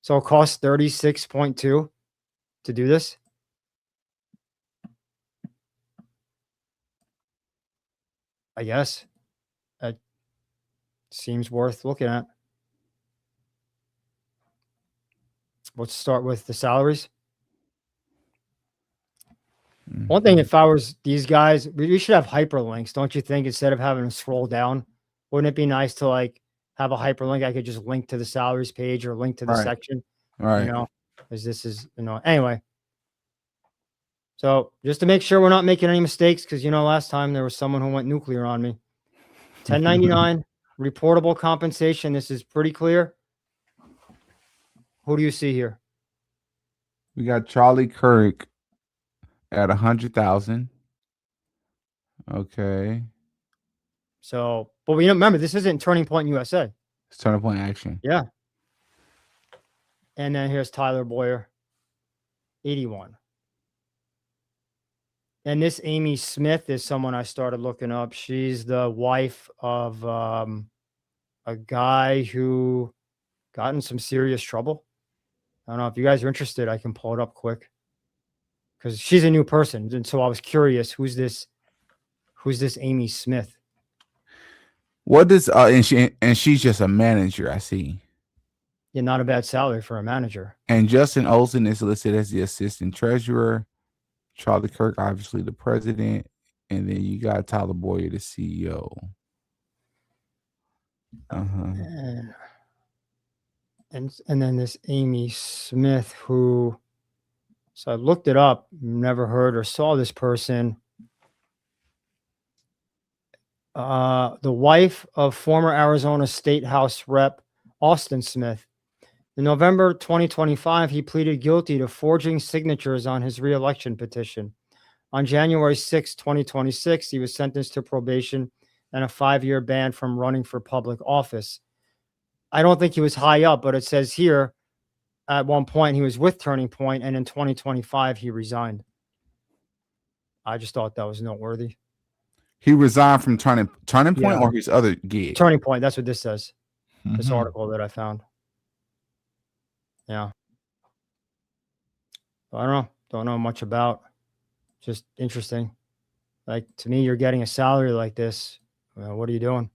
So it costs 36.2 to do this. I guess it seems worth looking at. Let's start with the salaries. One thing, if I was these guys, we should have hyperlinks, don't you think? Instead of having to scroll down, wouldn't it be nice to like have a hyperlink? I could just link to the salaries page or link to the section, Right. you know, because this is, anyway. So just to make sure we're not making any mistakes, because, last time there was someone who went nuclear on me. 1099, reportable compensation. This is pretty clear. Who do you see here? We got Charlie Kirk at 100,000. Okay. So, but we remember this isn't Turning Point USA. It's Turning Point Action. Yeah. And then here's Tyler Boyer, 81. And this Amy Smith is someone I started looking up. She's the wife of a guy who got in some serious trouble. I don't know if you guys are interested. I can pull it up quick because she's a new person. And so I was curious, who's this Amy Smith? What does and she's just a manager, I see. Yeah, not a bad salary for a manager. And Justin Olsen is listed as the assistant treasurer. Charlie Kirk, obviously the president, and then you got Tyler Boyer, the CEO. And then this Amy Smith, who, so I looked it up, never heard or saw this person. The wife of former Arizona State House Rep Austin Smith. In November 2025, he pleaded guilty to forging signatures on his re-election petition. On January 6, 2026, he was sentenced to probation and a 5-year ban from running for public office. I don't think he was high up, but it says here at one point he was with Turning Point, and in 2025 he resigned. I just thought that was noteworthy. He resigned from Turning Point or his other gig? Turning Point, that's what this says. This article that I found. Yeah. I don't know much about. Just interesting. Like, to me, you're getting a salary like this. What are you doing?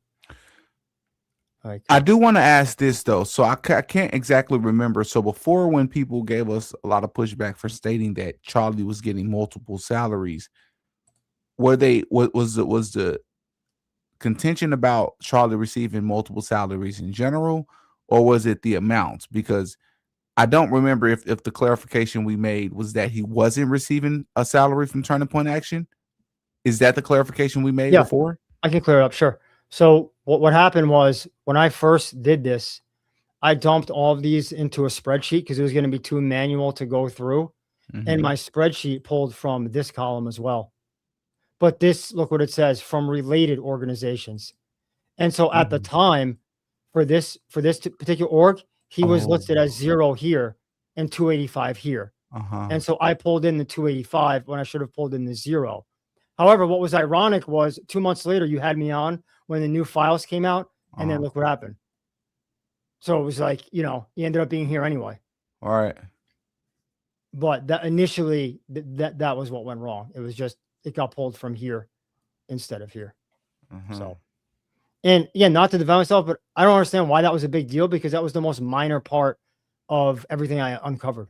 Like, I do want to ask this though. So I can't exactly remember. So before, when people gave us a lot of pushback for stating that Charlie was getting multiple salaries, was the contention about Charlie receiving multiple salaries in general, or was it the amounts? Because I don't remember if the clarification we made was that he wasn't receiving a salary from Turning Point Action. Is that the clarification we made before? I can clear it up. Sure. So what happened was, when I first did this, I dumped all of these into a spreadsheet because it was going to be too manual to go through. And my spreadsheet pulled from this column as well. But this, look what it says, from related organizations. And so at the time for this particular org, he was listed as 0 here and 285 here. And so I pulled in the 285 when I should have pulled in the 0. However, what was ironic was 2 months later, you had me on when the new files came out, and then look what happened. So it was like, he ended up being here anyway. All right. But that initially, that was what went wrong. It was just, it got pulled from here instead of here. So, and again, not to defend myself, but I don't understand why that was a big deal, because that was the most minor part of everything I uncovered.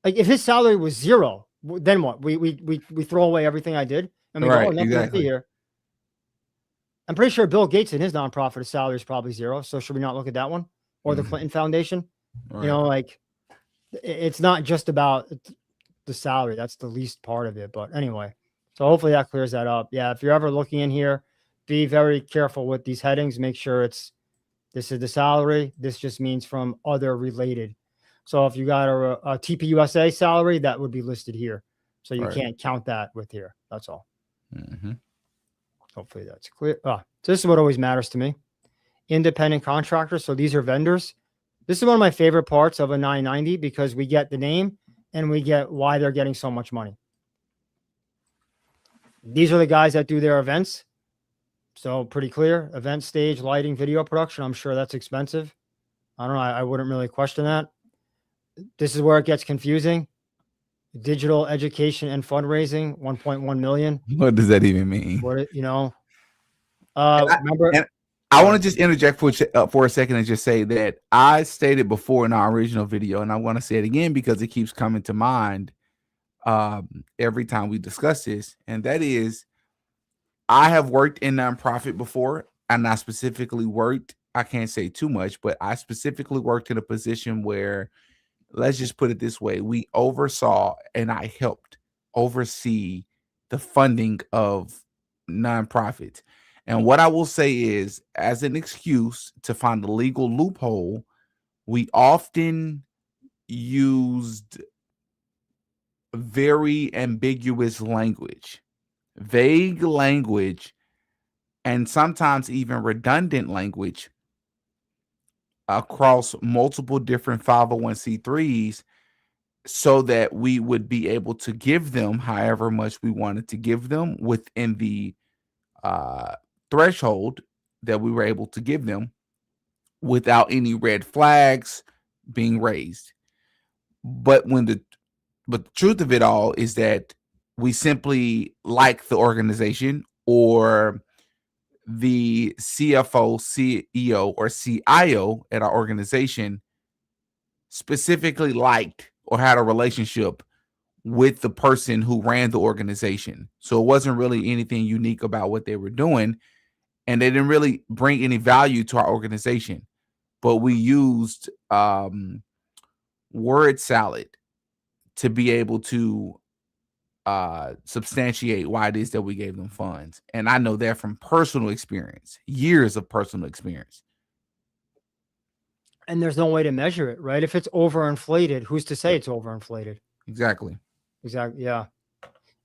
Like, if his salary was 0, then what? We throw away everything I did and we go, nothing to see here. I'm pretty sure Bill Gates and his nonprofit, his salary is probably 0. So should we not look at that one, or the Clinton Foundation? Right. Like, it's not just about the salary. That's the least part of it. But anyway, so hopefully that clears that up. Yeah. If you're ever looking in here, be very careful with these headings. Make sure this is the salary. This just means from other related. So if you got a TPUSA salary, that would be listed here. So you can't count that with here. That's all. Hopefully that's clear. So this is what always matters to me. Independent contractors. So these are vendors. This is one of my favorite parts of a 990, because we get the name and we get why they're getting so much money. These are the guys that do their events. So pretty clear. Event stage, lighting, video production. I'm sure that's expensive. I don't know. I wouldn't really question that. This is where it gets confusing. Digital education and fundraising, 1.1 million. What does that even mean? What, you know, remember, I want to just interject for a second and just say that I stated before in our original video, and I want to say it again because it keeps coming to mind every time we discuss this, and that is, I have worked in nonprofit before, and I specifically worked, I can't say too much, but I specifically worked in a position where, let's just put it this way, we oversaw and I helped oversee the funding of nonprofits. And what I will say is, as an excuse to find a legal loophole, we often used very ambiguous language, vague language, and sometimes even redundant language across multiple different 501c3s so that we would be able to give them however much we wanted to give them within the threshold that we were able to give them without any red flags being raised. But the truth of it all is that we simply like the organization, or the CFO, CEO, or CIO at our organization specifically liked or had a relationship with the person who ran the organization. So it wasn't really anything unique about what they were doing, and they didn't really bring any value to our organization. But we used word salad to be able to substantiate why it is that we gave them funds. And I know that from personal experience, years of personal experience. And there's no way to measure it, right? If it's overinflated, who's to say it's overinflated? Exactly. Yeah.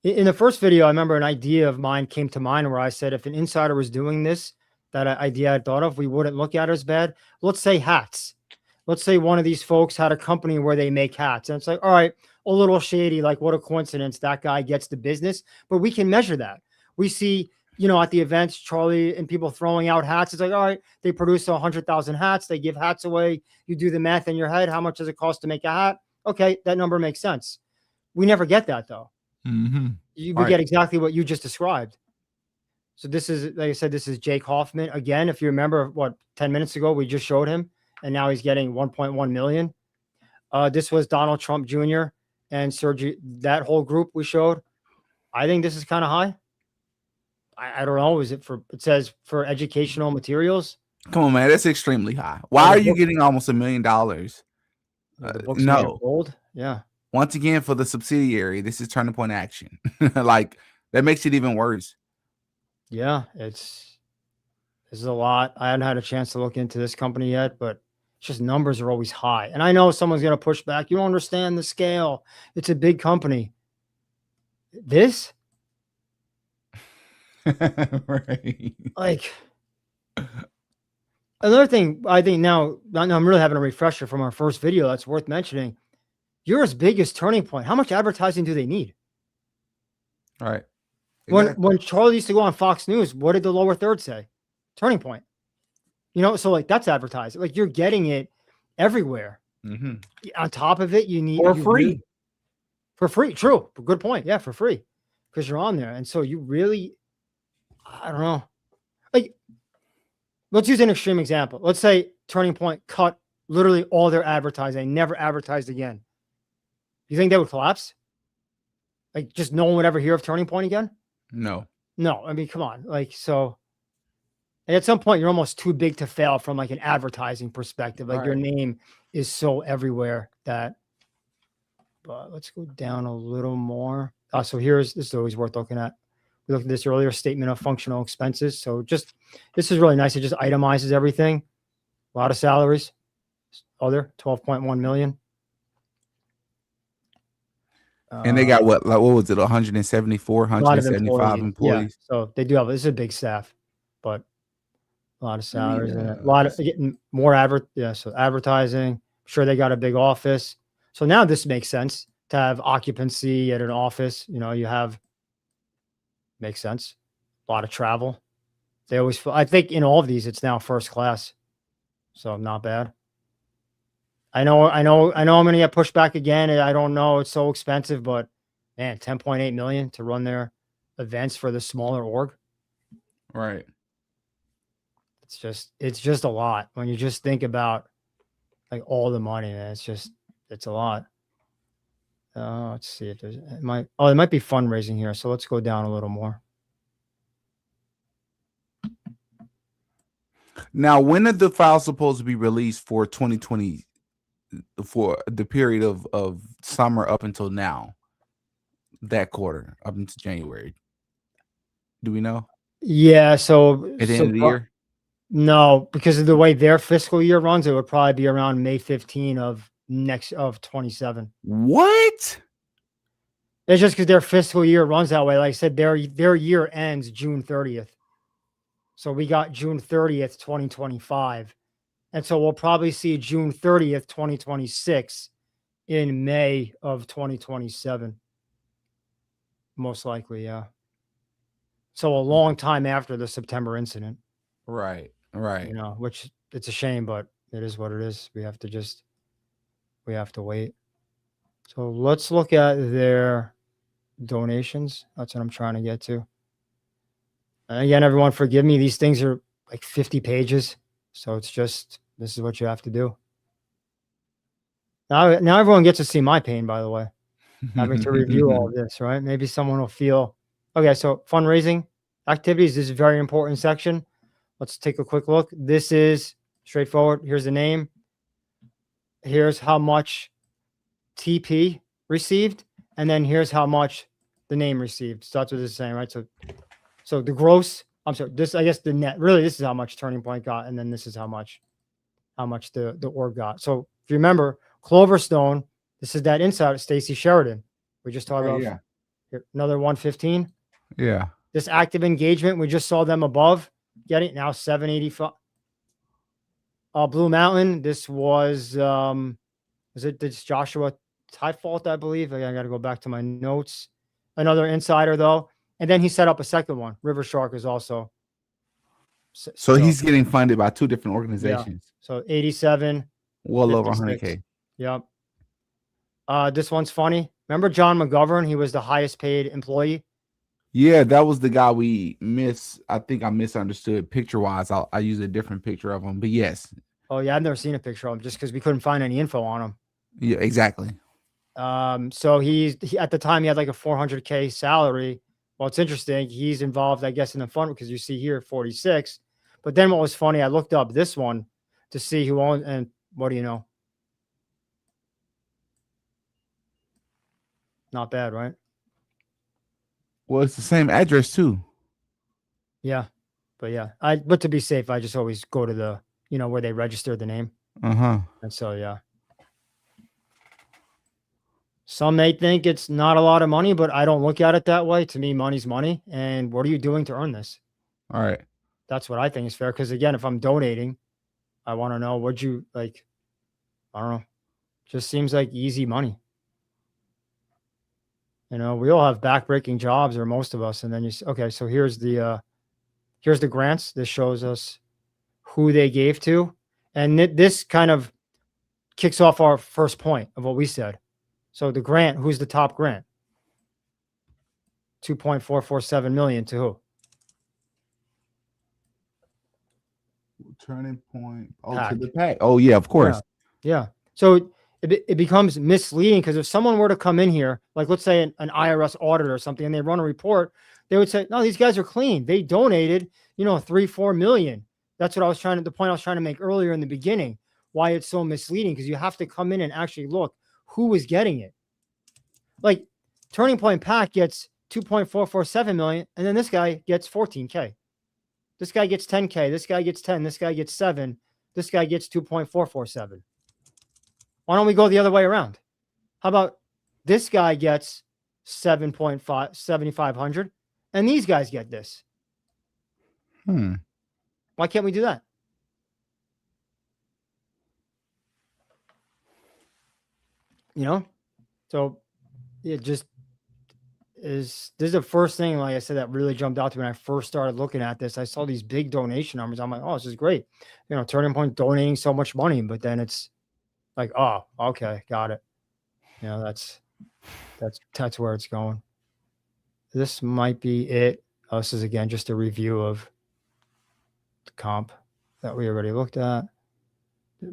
In the first video, I remember an idea of mine came to mind where I said, if an insider was doing this, that idea I thought of, we wouldn't look at it as bad. Let's say hats. Let's say one of these folks had a company where they make hats. And it's like, all right, a little shady, like what a coincidence, that guy gets the business. But we can measure that. We see, at the events, Charlie and people throwing out hats. It's like, all right, they produce 100,000 hats. They give hats away. You do the math in your head. How much does it cost to make a hat? Okay, that number makes sense. We never get that, though. Mm-hmm. We get exactly what you just described. So this is, like I said, this is Jake Hoffman. Again, if you remember, 10 minutes ago, we just showed him, and now he's getting 1.1 million. This was Donald Trump Jr. and Sergey, that whole group we showed. I think this is kind of high. I don't know. Is it it says for educational materials? Come on, man. That's extremely high. Why are you getting almost $1 million? The book's no. Gold. Yeah. Once again, for the subsidiary, this is Turning Point Action. Like, that makes it even worse. Yeah, this is a lot. I haven't had a chance to look into this company yet, but it's just numbers are always high. And I know someone's going to push back. You don't understand the scale. It's a big company. This? Right. Like, another thing, I think now I'm really having a refresher from our first video that's worth mentioning. You're as big as Turning Point. How much advertising do they need? Right. Exactly. When Charlie used to go on Fox News, what did the lower third say? Turning Point. So like that's advertising. Like you're getting it everywhere. Mm-hmm. On top of it, you need for free. For free. True. Good point. Yeah, for free. Because you're on there. And so you really, I don't know. Like, let's use an extreme example. Let's say Turning Point cut literally all their advertising, never advertised again. You think they would collapse? Like just no one would ever hear of Turning Point again? No. I mean, come on. Like, so at some point you're almost too big to fail from like an advertising perspective. Like your name is so everywhere that, but let's go down a little more. So this is always worth looking at. We looked at this earlier, statement of functional expenses. So this is really nice. It just itemizes everything. A lot of salaries. Other 12.1 million. And they got what was it? 174, 175 employees. Yeah. So they do have, this is a big staff, but a lot of salaries and a lot of getting more so advertising. I'm sure they got a big office. So now this makes sense to have occupancy at an office. You have Makes sense. A lot of travel. They always, I think in all of these, it's now first class. So not bad. I know I'm going to get pushed back again. I don't know. It's so expensive, but man, 10.8 million to run their events for the smaller org. Right. It's just a lot when you just think about like all the money, man. It's a lot. Let's see if there might be fundraising here. So let's go down a little more. Now, when are the files supposed to be released for 2020, for the period of summer up until now? That quarter up into January. Do we know? Yeah. So At the end of the year? No, because of the way their fiscal year runs, it would probably be around May 15 of 27. What? It's just because their fiscal year runs that way. Like I said, their year ends June 30th. So we got June 30th, 2025. And so we'll probably see June 30th, 2026 in May of 2027. Most likely, yeah. So a long time after the September incident. Right. You know, which it's a shame, but it is what it is. We have to wait. So let's look at their donations. That's what I'm trying to get to. And again, everyone, forgive me. These things are like 50 pages. So it's just, this is what you have to do. Now everyone gets to see my pain, by the way, having to review all of this, right? Maybe someone will feel, okay, so fundraising activities, this is a very important section. Let's take a quick look. This is straightforward. Here's the name. Here's how much TP received. And then here's how much the name received. So that's what it's saying, right? So the gross, I'm sorry, this, I guess the net, really, this is how much Turning Point got. And then this is how much the org got. So if you remember, Cloverstone, this is that insider, Stacy Sheridan. We just talked about yeah. Here, another 115. Yeah. This active engagement, we just saw them above getting now 785. Blue Mountain, this was this Joshua Tyfault, I believe. I got to go back to my notes. Another insider though. And then he set up a second one. River Shark is also. So he's getting funded by two different organizations. Yeah. So 87. Well 56. over 100K. Yep. This one's funny. Remember John McGovern? He was the highest paid employee. Yeah, that was the guy we I think I misunderstood picture wise. I use a different picture of him, but yes. Oh yeah, I've never seen a picture of him just because we couldn't find any info on him. Yeah, exactly. So he at the time he had like a 400K salary. Well, it's interesting. He's involved, I guess, in the fund because you see here 46. But then what was funny, I looked up this one to see who owned, and what do you know? Not bad, right? Well, it's the same address too. Yeah. But yeah, but to be safe, I just always go to the, where they register the name. Uh-huh. And so, yeah. Some may think it's not a lot of money, but I don't look at it that way. To me, money's money. And what are you doing to earn this? All right. That's what I think is fair. Because again, if I'm donating, I want to know what you like. I don't know. Just seems like easy money. We all have backbreaking jobs, or most of us. And then okay, so here's the grants. This shows us who they gave to. And this kind of kicks off our first point of what we said. So the grant, who's the top grant? 2.447 million to who? Turning Point. Oh, to the PAC. Oh, yeah, of course. Yeah. So it becomes misleading because if someone were to come in here, like let's say an IRS auditor or something, and they run a report, they would say, no, these guys are clean. They donated, 3-4 million. That's what the point I was trying to make earlier in the beginning, why it's so misleading, because you have to come in and actually look who was getting it. Like Turning Point PAC gets 2.447 million, and then this guy gets 14K. This guy gets 10K. This guy gets 10. This guy gets 7. This guy gets 2.447. Why don't we go the other way around? How about this guy gets 7,500, and these guys get this? Why can't we do that? So it This is the first thing, like I said, that really jumped out to me when I first started looking at this. I saw these big donation numbers. I'm like, oh, this is great. Turning Point donating so much money, but then it's like, oh, okay, got it. That's where it's going. This might be it. Oh, this is again just a review of the comp that we already looked at.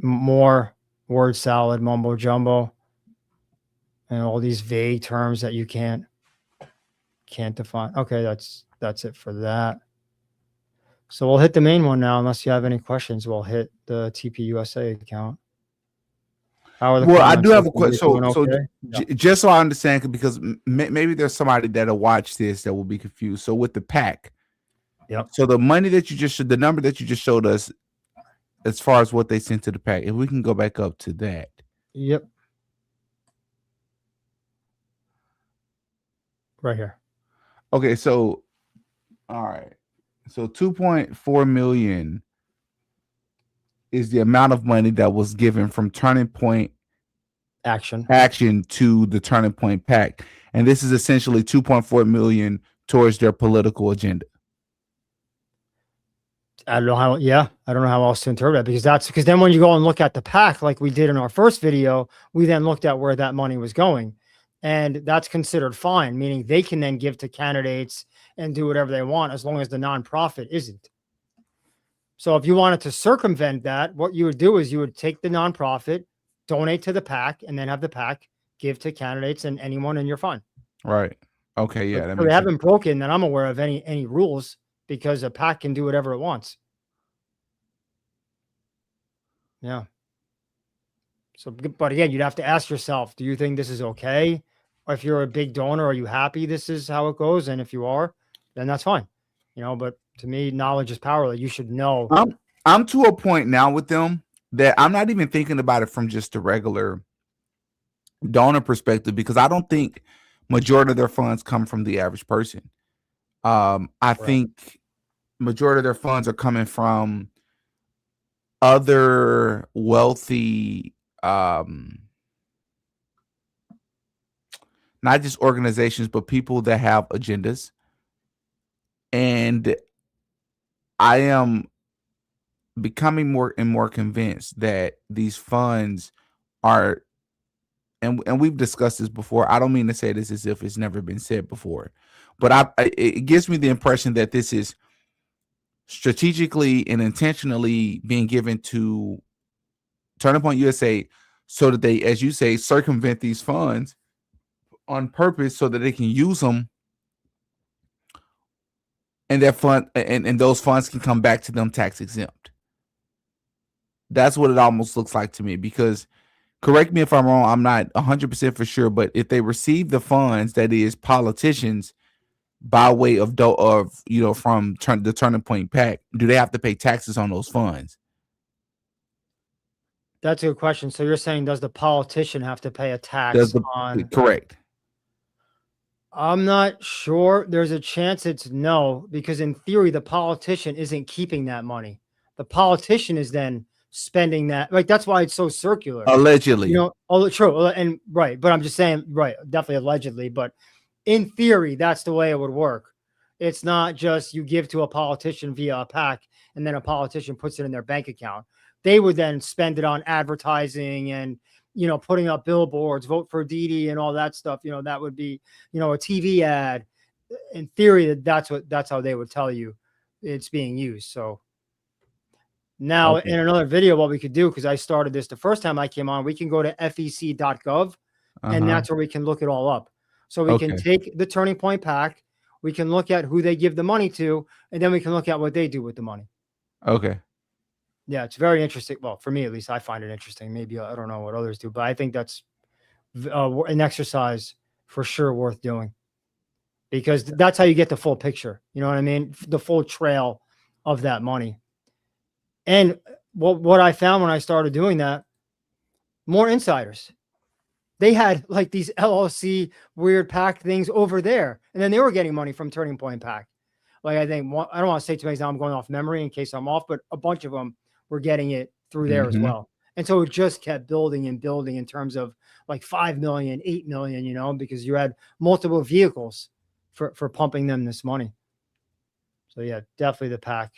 More word salad, mumbo jumbo, and all these vague terms that you can't define. Okay, that's it for that. So we'll hit the main one now. Unless you have any questions, we'll hit the TPUSA account. How are the Well, I do have a questions? question. So Yeah. just so I understand, because maybe there's somebody that'll watch this that will be confused. So with the pack, Yep. so the money that the number that you just showed us, as far as what they sent to the pack, if we can go back up to that. Yep. Right here. Okay, so all right. So 2.4 million is the amount of money that was given from Turning Point Action to the Turning Point PAC. And this is essentially 2.4 million towards their political agenda. I don't know how else to interpret it, because then when you go and look at the PAC, like we did in our first video, we then looked at where that money was going. And that's considered fine, meaning they can then give to candidates and do whatever they want as long as the nonprofit isn't. So if you wanted to circumvent that, what you would do is you would take the nonprofit, donate to the PAC, and then have the PAC give to candidates and anyone, and you're fine. Right. Okay. Yeah. So they haven't broken that I'm aware of any rules, because a PAC can do whatever it wants. Yeah. So, but again, you'd have to ask yourself, do you think this is okay? Or if you're a big donor, are you happy this is how it goes? And if you are, then that's fine. But to me, knowledge is power. You should know. I'm to a point now with them that I'm not even thinking about it from just a regular donor perspective, because I don't think majority of their funds come from the average person. I think majority of their funds are coming from other wealthy, not just organizations, but people that have agendas. And I am becoming more and more convinced that these funds are, and we've discussed this before. I don't mean to say this as if it's never been said before, but it gives me the impression that this is strategically and intentionally being given to Turning Point USA so that they, as you say, circumvent these funds on purpose so that they can use them, and their fund and those funds can come back to them tax exempt. That's what it almost looks like to me, because correct me if I'm wrong, I'm not 100% for sure, but if they receive the funds, that is politicians, by way of from the Turning Point PAC, do they have to pay taxes on those funds? That's a good question. So you're saying, does the politician have to pay a tax on? Correct. I'm not sure. There's a chance it's no, because in theory, the politician isn't keeping that money. The politician is then spending that. Like, that's why it's so circular. Allegedly. True. And right. But I'm just saying, right, definitely allegedly. But in theory, that's the way it would work. It's not just you give to a politician via a PAC and then a politician puts it in their bank account. They would then spend it on advertising and, putting up billboards, vote for DD and all that stuff. That would be, a TV ad. In theory, that's how they would tell you it's being used. So now in another video, what we could do, because I started this the first time I came on, we can go to fec.gov and that's where we can look it all up. So we can take the Turning Point PAC, we can look at who they give the money to, and then we can look at what they do with the money. Okay. Yeah, it's very interesting. Well, for me, at least, I find it interesting. Maybe I don't know what others do, but I think that's an exercise for sure worth doing, because that's how you get the full picture. You know what I mean? The full trail of that money. And what I found when I started doing that, more insiders. They had like these LLC weird PAC things over there, and then they were getting money from Turning Point PAC. Like, I think, I don't want to say too many, now I'm going off memory in case I'm off, but a bunch of them were getting it through there as well. And so it just kept building and building in terms of like 5 million, 8 million, because you had multiple vehicles for pumping them this money. So yeah, definitely the PAC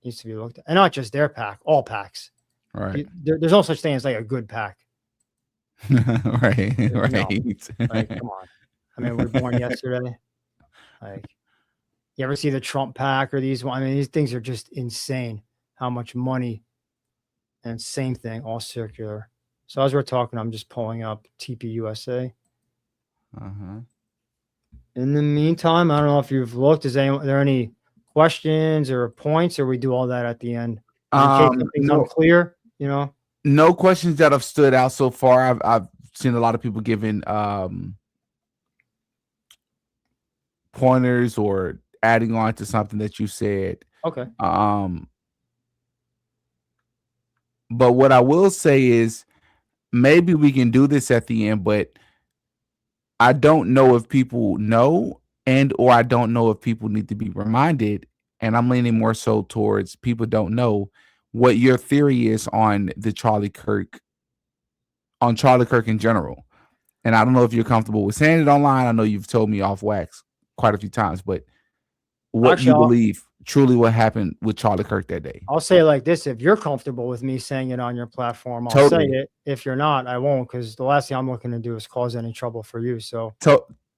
needs to be looked at, and not just their PAC, all PACs. Right. There's no such thing as like a good PAC. Right. No. Right. Like, come on. I mean, we were born yesterday. Like, you ever see the Trump PAC or these? I mean, these things are just insane. How much money? And same thing, all circular. So as we're talking, I'm just pulling up TPUSA. In the meantime, I don't know if you've looked. Are there any questions or points, or we do all that at the end? In case something's unclear, you know. No questions that have stood out so far. I've seen a lot of people giving pointers or adding on to something that you said. Okay. But what I will say is maybe we can do this at the end, but I don't know if people know or I don't know if people need to be reminded. And I'm leaning more so towards people don't know what your theory is on Charlie Kirk in general. And I don't know if you're comfortable with saying it online. I know you've told me off wax quite a few times, but what you believe truly what happened with Charlie Kirk that day. I'll say it like this. If you're comfortable with me saying it on your platform, I'll say it. If you're not, I won't, because the last thing I'm looking to do is cause any trouble for you. So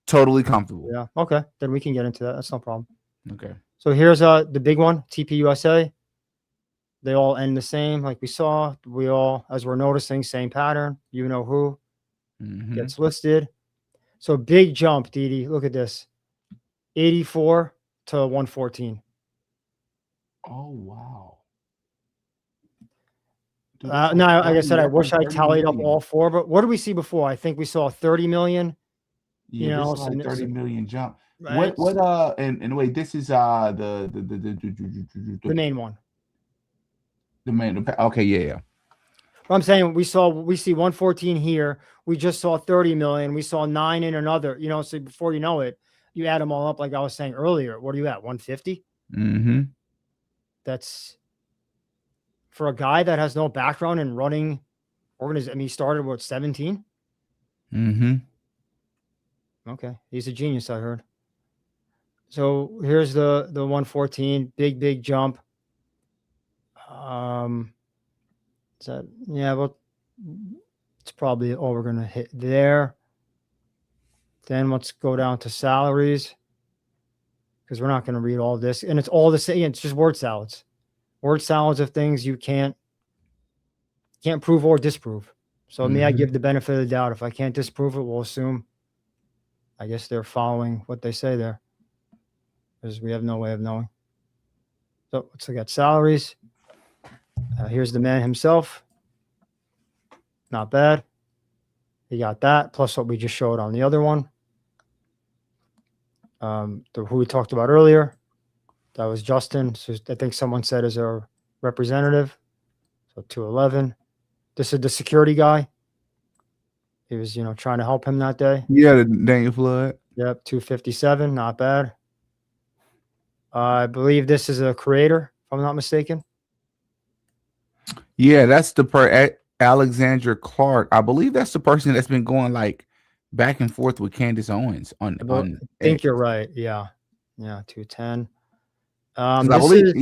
totally comfortable. Yeah. Okay. Then we can get into that. That's no problem. Okay. So here's the big one, TPUSA. They all end the same, like we saw. We all, as we're noticing, same pattern. You know who gets listed. So big jump, DD. Look at this. 84 to 114. Oh, wow. Dude, no, like I said, I wish I tallied up all four, but what did we see before? I think we saw 30 million. Yeah, you know, this is like 30 million jump. Right? And wait, this is the main one. The main, okay, yeah. I'm saying we see 114 here. We just saw 30 million. We saw 9 in another, you know, so before you know it, you add them all up, like I was saying earlier. What are you at? 150? That's for a guy that has no background in running organizations. I mean, he started with 17. Okay. He's a genius, I heard. So here's the 114, big jump. Is that, yeah, well, it's probably all we're going to hit there. Then let's go down to salaries, because we're not going to read all this. And it's all the same. It's just word salads of things you can't prove or disprove. So me, I give the benefit of the doubt. If I can't disprove it, we'll assume, I guess they're following what they say there, because we have no way of knowing. So let's look at salaries. Here's the man himself. Not bad. He got that, plus what we just showed on the other one. Who we talked about earlier. That was Justin. So I think someone said is our representative. So 211. This is the security guy. He was, you know, trying to help him that day. Yeah, Daniel Flood. Yep, 257. Not bad. I believe this is a creator, if I'm not mistaken. Yeah, that's the Alexandra Clark. I believe that's the person that's been going like back and forth with Candace Owens on. I think you're right. Yeah, 210. I believe,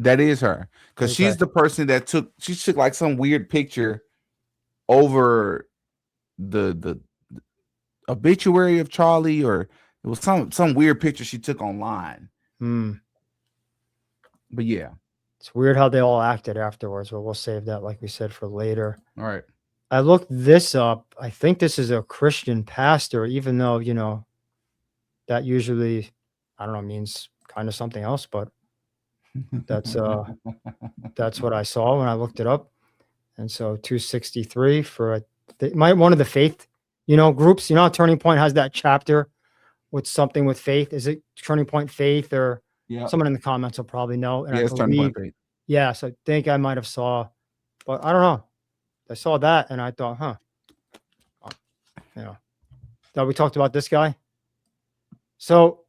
that is her, because she's the person that took like some weird picture over the obituary of Charlie, or it was some weird picture she took online. But yeah, it's weird how they all acted afterwards, but we'll save that, like we said, for later. All right. I looked this up. I think this is a Christian pastor, even though, you know, that usually, I don't know, means kind of something else, but that's what I saw when I looked it up. And so 263 for one of the faith, you know, groups. You know, Turning Point has that chapter with something with faith. Is it Turning Point Faith, or someone in the comments will probably know. And it's Turning Point Faith. Yeah, so I think I might have saw, but I don't know. I saw that and I thought, you know, that we talked about this guy. So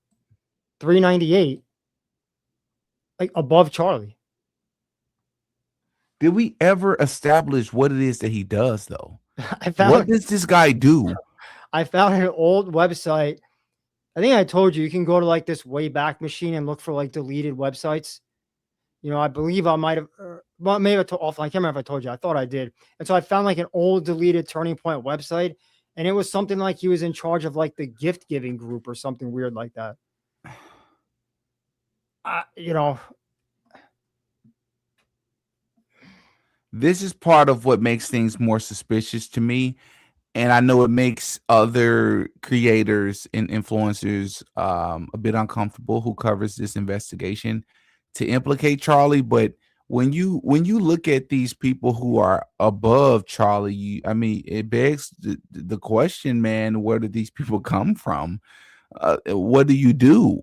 398, like above Charlie. Did we ever establish what it is that he does, though? What does this guy do? I found an old website I think I told you can go to like this Wayback Machine and look for like deleted websites. I believe I might have, well, maybe I told offline. I can't remember if I told you. I thought I did. And so I found like an old deleted Turning Point website, and it was something like he was in charge of like the gift giving group or something weird like that. You know, This is part of what makes things more suspicious to me. And I know it makes other creators and influencers a bit uncomfortable who covers this investigation to implicate Charlie. But when you look at these people who are above Charlie, I mean, it begs the question, man, where did these people come from? What do you do?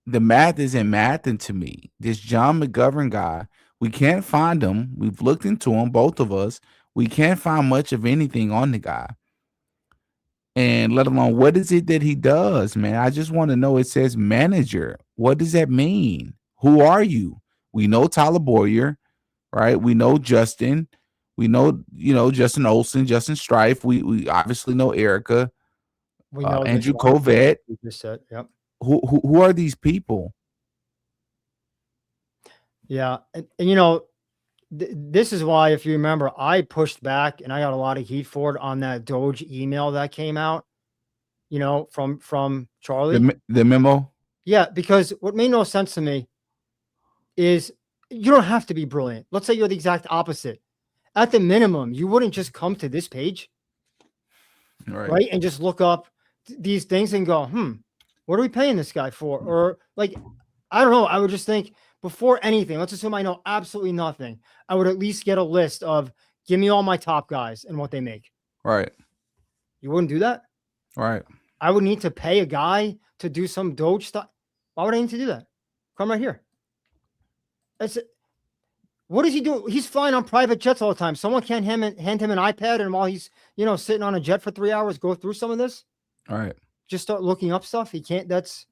The math isn't mathing to me. This John McGovern guy, we can't find him. We've looked into him, both of us. We can't find much of anything on the guy. And let alone what is it that he does, man? I just want to know. It says manager. What does that mean? Who are you? We know Tyler Boyer, right? We know Justin. We know, Justin Olson, Justin Strife. We obviously know Erica, we know Andrew Covett. You just said, yep. Who are these people? Yeah, and this is why, if you remember, I pushed back and I got a lot of heat for it on that Doge email that came out. From Charlie. The memo. Yeah, because what made no sense to me is you don't have to be brilliant. Let's say you're the exact opposite. At the minimum, you wouldn't just come to this page, right? And just look up these things and go, what are we paying this guy for? Or like, I don't know. I would just think before anything, let's assume I know absolutely nothing. I would at least get a list of give me all my top guys and what they make. Right. You wouldn't do that? Right. I would need to pay a guy to do some Doge stuff. Why would I need to do that? Come right here. What does he do? He's flying on private jets all the time. Someone can't hand him an iPad, and while he's sitting on a jet for 3 hours, go through some of this. All right. Just start looking up stuff. He can't. That's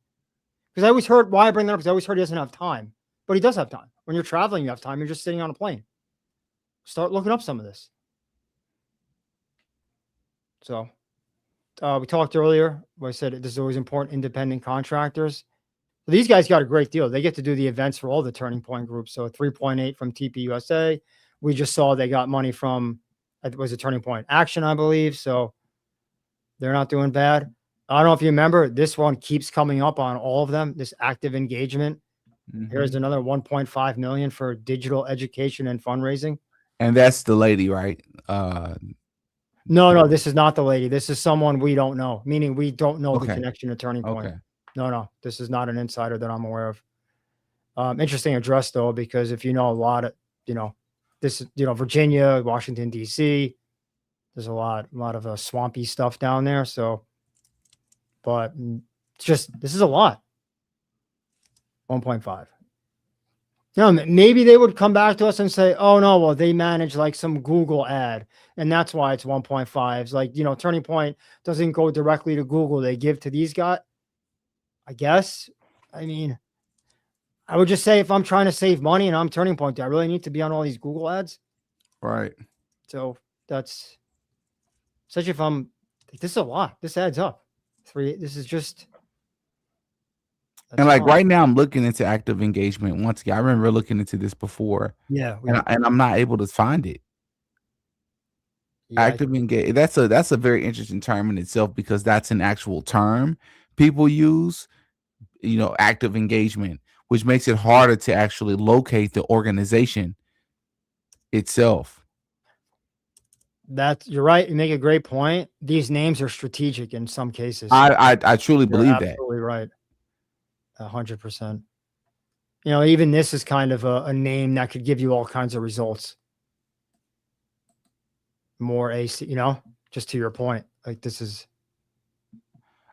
because I always heard why I bring that up because I always heard he doesn't have time, but he does have time. When you're traveling, you have time. You're just sitting on a plane. Start looking up some of this. So we talked earlier. I said this is always important. Independent contractors. So these guys got a great deal. They get to do the events for all the Turning Point groups. So 3.8 from TPUSA. We just saw they got money from, it was a Turning Point Action, I believe. So they're not doing bad. I don't know if you remember, this one keeps coming up on all of them, this active engagement. Mm-hmm. Here's another 1.5 million for digital education and fundraising. And that's the lady, right? No, this is not the lady. This is someone we don't know, meaning we don't know the connection to Turning Point. Okay. No, this is not an insider that I'm aware of. Interesting address though, because if you know a lot of, this is, Virginia, Washington, D.C., there's a lot of swampy stuff down there. So, but this is a lot. 1.5. Maybe they would come back to us and say, oh no, well, they manage like some Google ad and that's why it's 1.5. It's like, Turning Point doesn't go directly to Google. They give to these guys. I guess. I mean, I would just say if I'm trying to save money and I'm Turning Point, do I really need to be on all these Google ads? Right. So that's such if I'm this is a lot. This adds up. This is just. And like right now I'm looking into active engagement. Once again, I remember looking into this before. Yeah. And I'm not able to find it. Yeah, active engagement. That's a very interesting term in itself because that's an actual term people use. Active engagement, which makes it harder to actually locate the organization itself. You're right. You make a great point. These names are strategic in some cases. I truly believe that. Absolutely right. 100%. Even this is kind of a name that could give you all kinds of results. More AC, just to your point, like this is.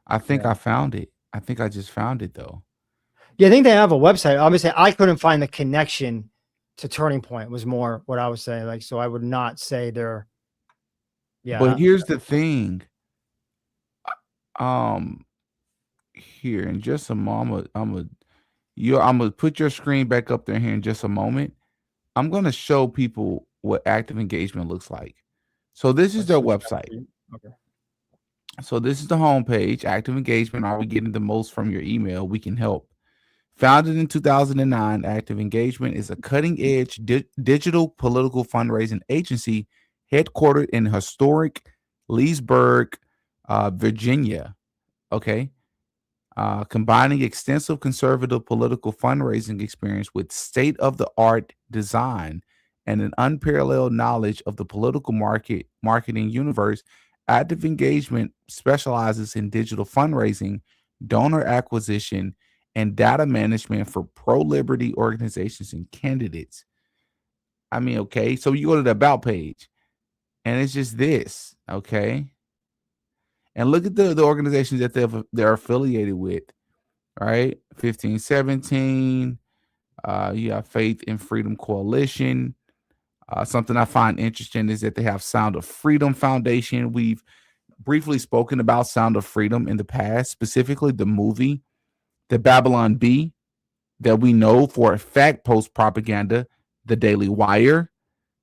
I think I found it. I think I just found it though. Yeah, I think they have a website. Obviously, I couldn't find the connection to Turning Point was more what I was saying. Like, so I would not say they're. Yeah. But here's the thing. Here in just a moment, I'm gonna put your screen back up there here in just a moment. I'm gonna show people what active engagement looks like. So this is their website. Okay. So this is the homepage. Active engagement. Are we getting the most from your email? We can help. Founded in 2009, Active Engagement is a cutting-edge digital political fundraising agency headquartered in historic Leesburg, Virginia. Okay. Combining extensive conservative political fundraising experience with state-of-the-art design and an unparalleled knowledge of the political marketing universe, Active Engagement specializes in digital fundraising, donor acquisition, and data management for pro-liberty organizations and candidates. I mean, okay, so you go to the About page, and it's just this, okay? And look at the organizations that they're affiliated with. Right, 1517. You have Faith and Freedom Coalition. Something I find interesting is that they have Sound of Freedom Foundation. We've briefly spoken about Sound of Freedom in the past, specifically the movie, The Babylon Bee, that we know for a fact post propaganda, The Daily Wire,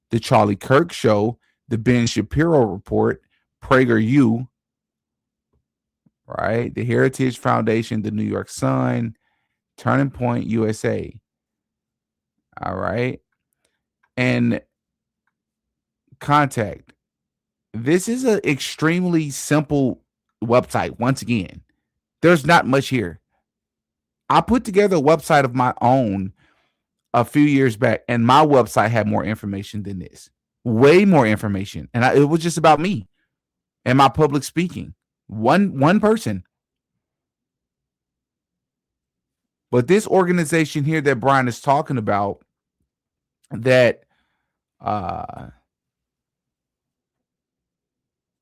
The Charlie Kirk Show, The Ben Shapiro Report, PragerU, right? The Heritage Foundation, the New York Sun, Turning Point USA. All right. And contact. This is an extremely simple website. Once again, there's not much here. I put together a website of my own a few years back, and my website had more information than this. Way more information. And it was just about me and my public speaking. One person. But this organization here that Brian is talking about, that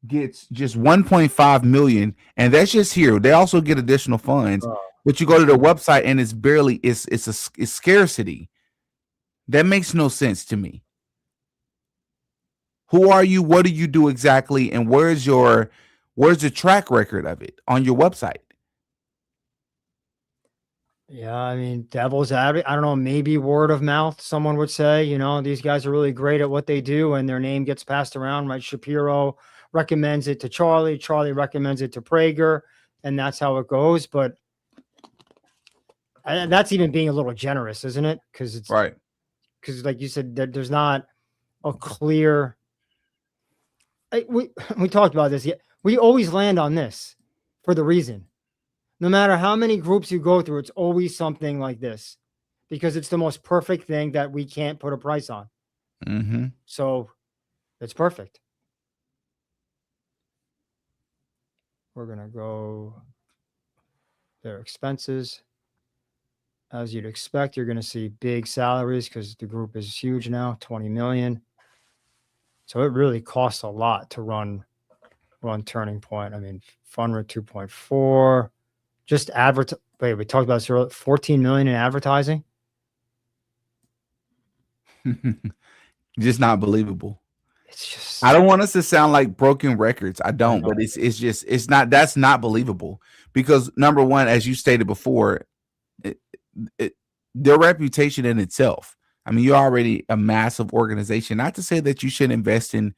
gets just 1.5 million, and that's just here. They also get additional funds, but you go to their website and it's scarcity. That makes no sense to me. Who are you? What do you do exactly? And where's the track record of it on your website? Yeah, I mean, devil's advocate. I don't know, maybe word of mouth, someone would say, these guys are really great at what they do, and their name gets passed around, right? Shapiro recommends it to Charlie recommends it to Prager, and that's how it goes. But that's even being a little generous, isn't it? Because it's right. Because like you said, there's not a clear. We talked about this. We always land on this for the reason. No matter how many groups you go through, it's always something like this, because it's the most perfect thing that we can't put a price on. Mm-hmm. So it's perfect. We're going to go their expenses. As you'd expect, you're going to see big salaries because the group is huge now, 20 million. So it really costs a lot to run Turning Point. I mean, fund rate 2.4. Just wait, we talked about this earlier, 14 million in advertising. Just not believable. It's just, I don't want us to sound like broken records. I don't, but that's not believable, because number one, as you stated before, their reputation in itself. I mean, you're already a massive organization. Not to say that you should invest in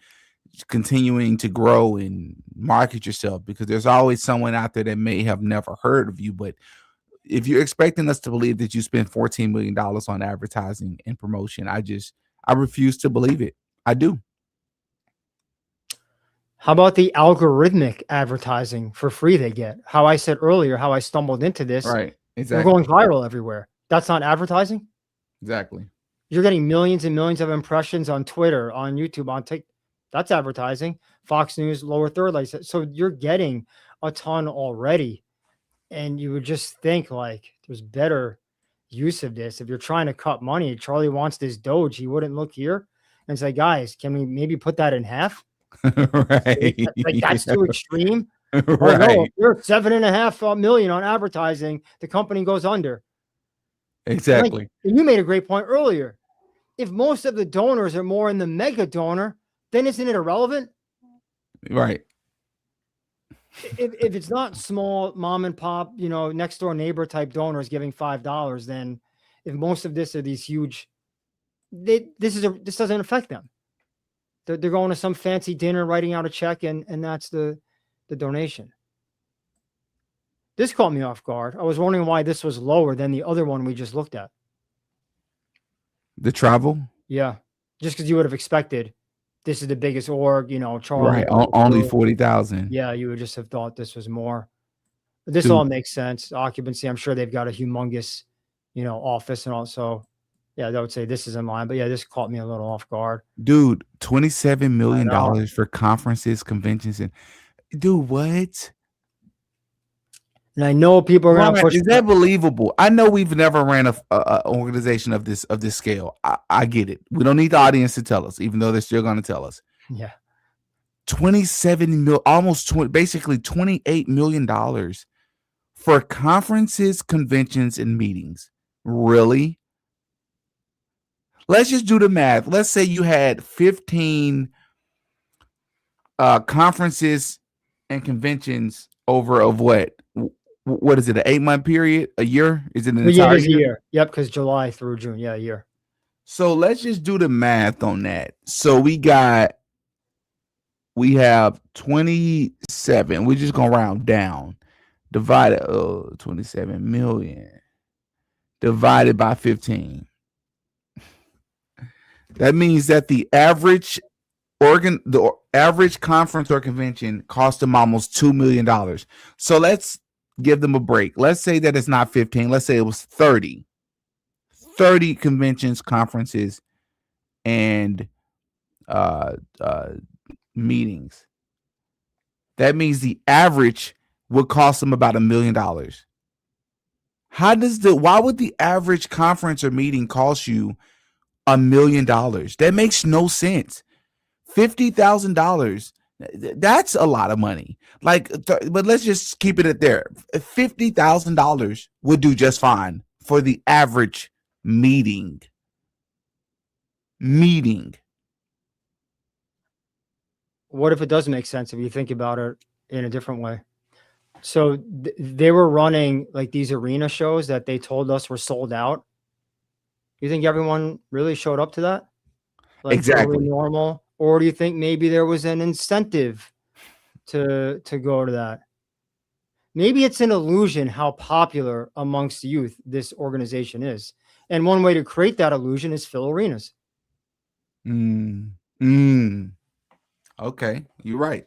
continuing to grow and market yourself, because there's always someone out there that may have never heard of you. But if you're expecting us to believe that you spend $14 million on advertising and promotion, I refuse to believe it. I do. How about the algorithmic advertising for free they get? How I said earlier, how I stumbled into this. Right. Exactly. They're going viral everywhere. That's not advertising. Exactly. You're getting millions and millions of impressions on Twitter, on YouTube, on TikTok. That's advertising. Fox News, lower third, like that. So you're getting a ton already. And you would just think like there's better use of this. If you're trying to cut money, Charlie wants this Doge, he wouldn't look here and say, guys, can we maybe put that in half? Right. That's too extreme. Right. Oh, no, you're 7.5 million on advertising, the company goes under. Exactly. And you made a great point earlier. If most of the donors are more in the mega donor, then isn't it irrelevant? Right. If it's not small mom and pop, next door neighbor type donors giving $5, then if most of this are these huge, this doesn't affect them. They're going to some fancy dinner, writing out a check, and that's the the donation. This caught me off guard. I was wondering why this was lower than the other one we just looked at. The travel? Yeah. Just because you would have expected this is the biggest org, Charlie. Right. Only 40,000. Yeah, you would just have thought this was more. But this Dude. all makes sense. Occupancy, I'm sure they've got a humongous, office and also, yeah, I would say this is in line. But yeah, this caught me a little off guard. Dude, $27 million for conferences, conventions, and dude, what? And I know people are going to push. Is that believable? I know we've never ran a organization of this scale. I get it. We don't need the audience to tell us, even though they're still going to tell us. Yeah, 27 mil, almost 20, basically $28 million for conferences, conventions, and meetings. Really? Let's just do the math. Let's say you had 15 conferences and conventions over of what is it, an 8-month period, a year? Is it an entire year? Yep, because July through June. Yeah, a year. So let's just do the math on that. So we have 27. We're just gonna round down. Divided 27 million divided by 15. That means that the average conference or convention cost them almost $2 million. So let's give them a break. Let's say that it's not 15. Let's say it was 30 conventions, conferences, and meetings. That means the average would cost them about $1 million. Why would the average conference or meeting cost you $1 million? That makes no sense. $50,000. That's a lot of money. But let's just keep it at there. $50,000 would do just fine for the average meeting. What if it does make sense if you think about it in a different way? So they were running like these arena shows that they told us were sold out. You think everyone really showed up to that? Like exactly. Totally normal? Or do you think maybe there was an incentive to go to that? Maybe it's an illusion how popular amongst youth this organization is. And one way to create that illusion is fill arenas. Okay, you're right.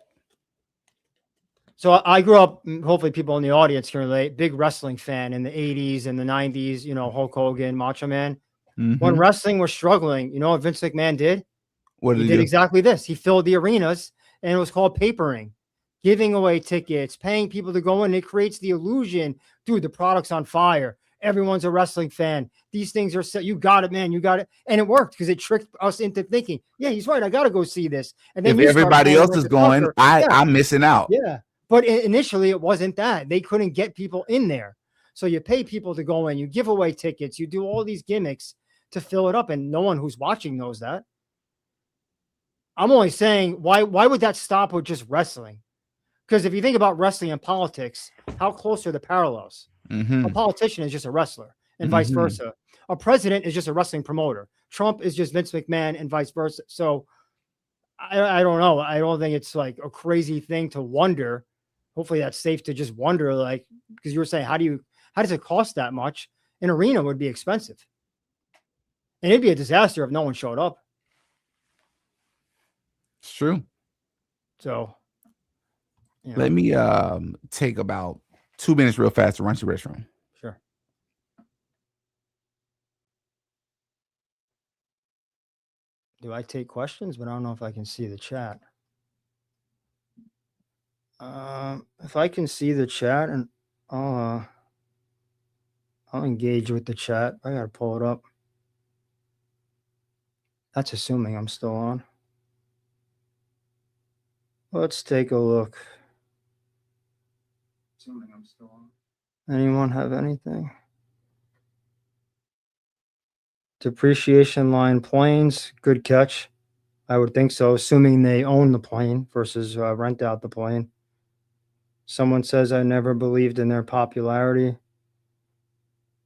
So I grew up, hopefully people in the audience can relate, big wrestling fan in the 80s and the 90s, Hulk Hogan, Macho Man. When wrestling was struggling, you know what Vince McMahon did? What did he did exactly this. He filled the arenas, and it was called papering, giving away tickets, paying people to go in. It creates the illusion, dude, the product's on fire. Everyone's a wrestling fan. These things are set. You got it, man. You got it. And it worked because it tricked us into thinking, yeah, he's right. I got to go see this. And then if everybody else is going, I'm missing out. Yeah. But initially it wasn't that. They couldn't get people in there. So you pay people to go in, you give away tickets, you do all these gimmicks to fill it up. And no one who's watching knows that. I'm only saying, why would that stop with just wrestling? Because if you think about wrestling and politics, how close are the parallels? A politician is just a wrestler and vice versa. A president is just a wrestling promoter. Trump is just Vince McMahon and vice versa. So I don't know. I don't think it's like a crazy thing to wonder. Hopefully that's safe to just wonder, like, because you were saying, how does it cost that much? An arena would be expensive. And it'd be a disaster if no one showed up. It's true. So let me take about 2 minutes real fast to run to the restroom. Sure. Do I take questions? But I don't know if I can see the chat. If I can see the chat, and I'll engage with the chat. I gotta pull it up. That's assuming I'm still on. Let's take a look. Assuming I'm still on. Anyone have anything? Depreciation line planes, good catch. I would think so, assuming they own the plane versus rent out the plane. Someone says I never believed in their popularity.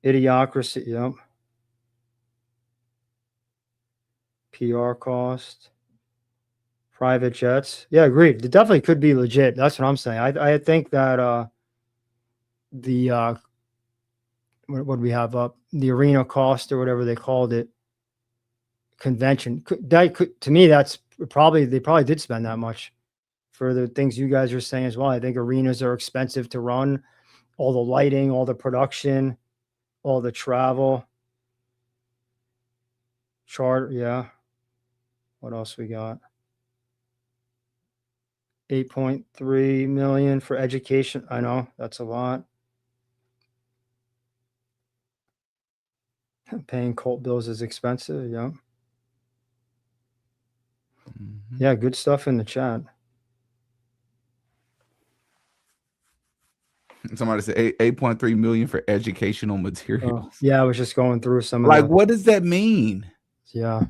Idiocracy, yep. PR cost. Private jets. Yeah, agreed. It definitely could be legit. That's what I'm saying. I think that the what do we have up? The arena cost or whatever they called it, convention. To me, that's probably they probably did spend that much for the things you guys are saying as well. I think arenas are expensive to run, all the lighting, all the production, all the travel. Charter, yeah. What else we got? 8.3 million for education. I know that's a lot. Paying cult bills is expensive. Yeah. Yeah, good stuff in the chat. Somebody said 8.3 million for educational materials. Yeah, I was just going through some of like, what does that mean? Yeah.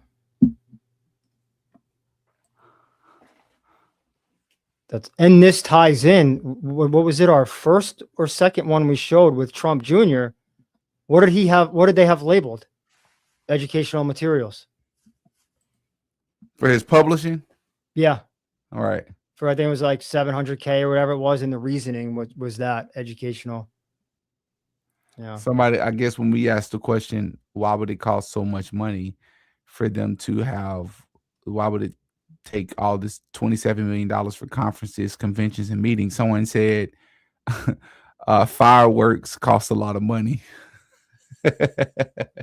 And this ties in. What was it? Our first or second one we showed with Trump Jr. What did he have? What did they have labeled? Educational materials. For his publishing? Yeah. All right. For I think it was like 700K or whatever it was, and the reasoning was that educational. Yeah. Somebody, I guess when we asked the question, why would it cost so much money for them to have, why would it take all this $27 million for conferences, conventions, and meetings? Someone said fireworks cost a lot of money.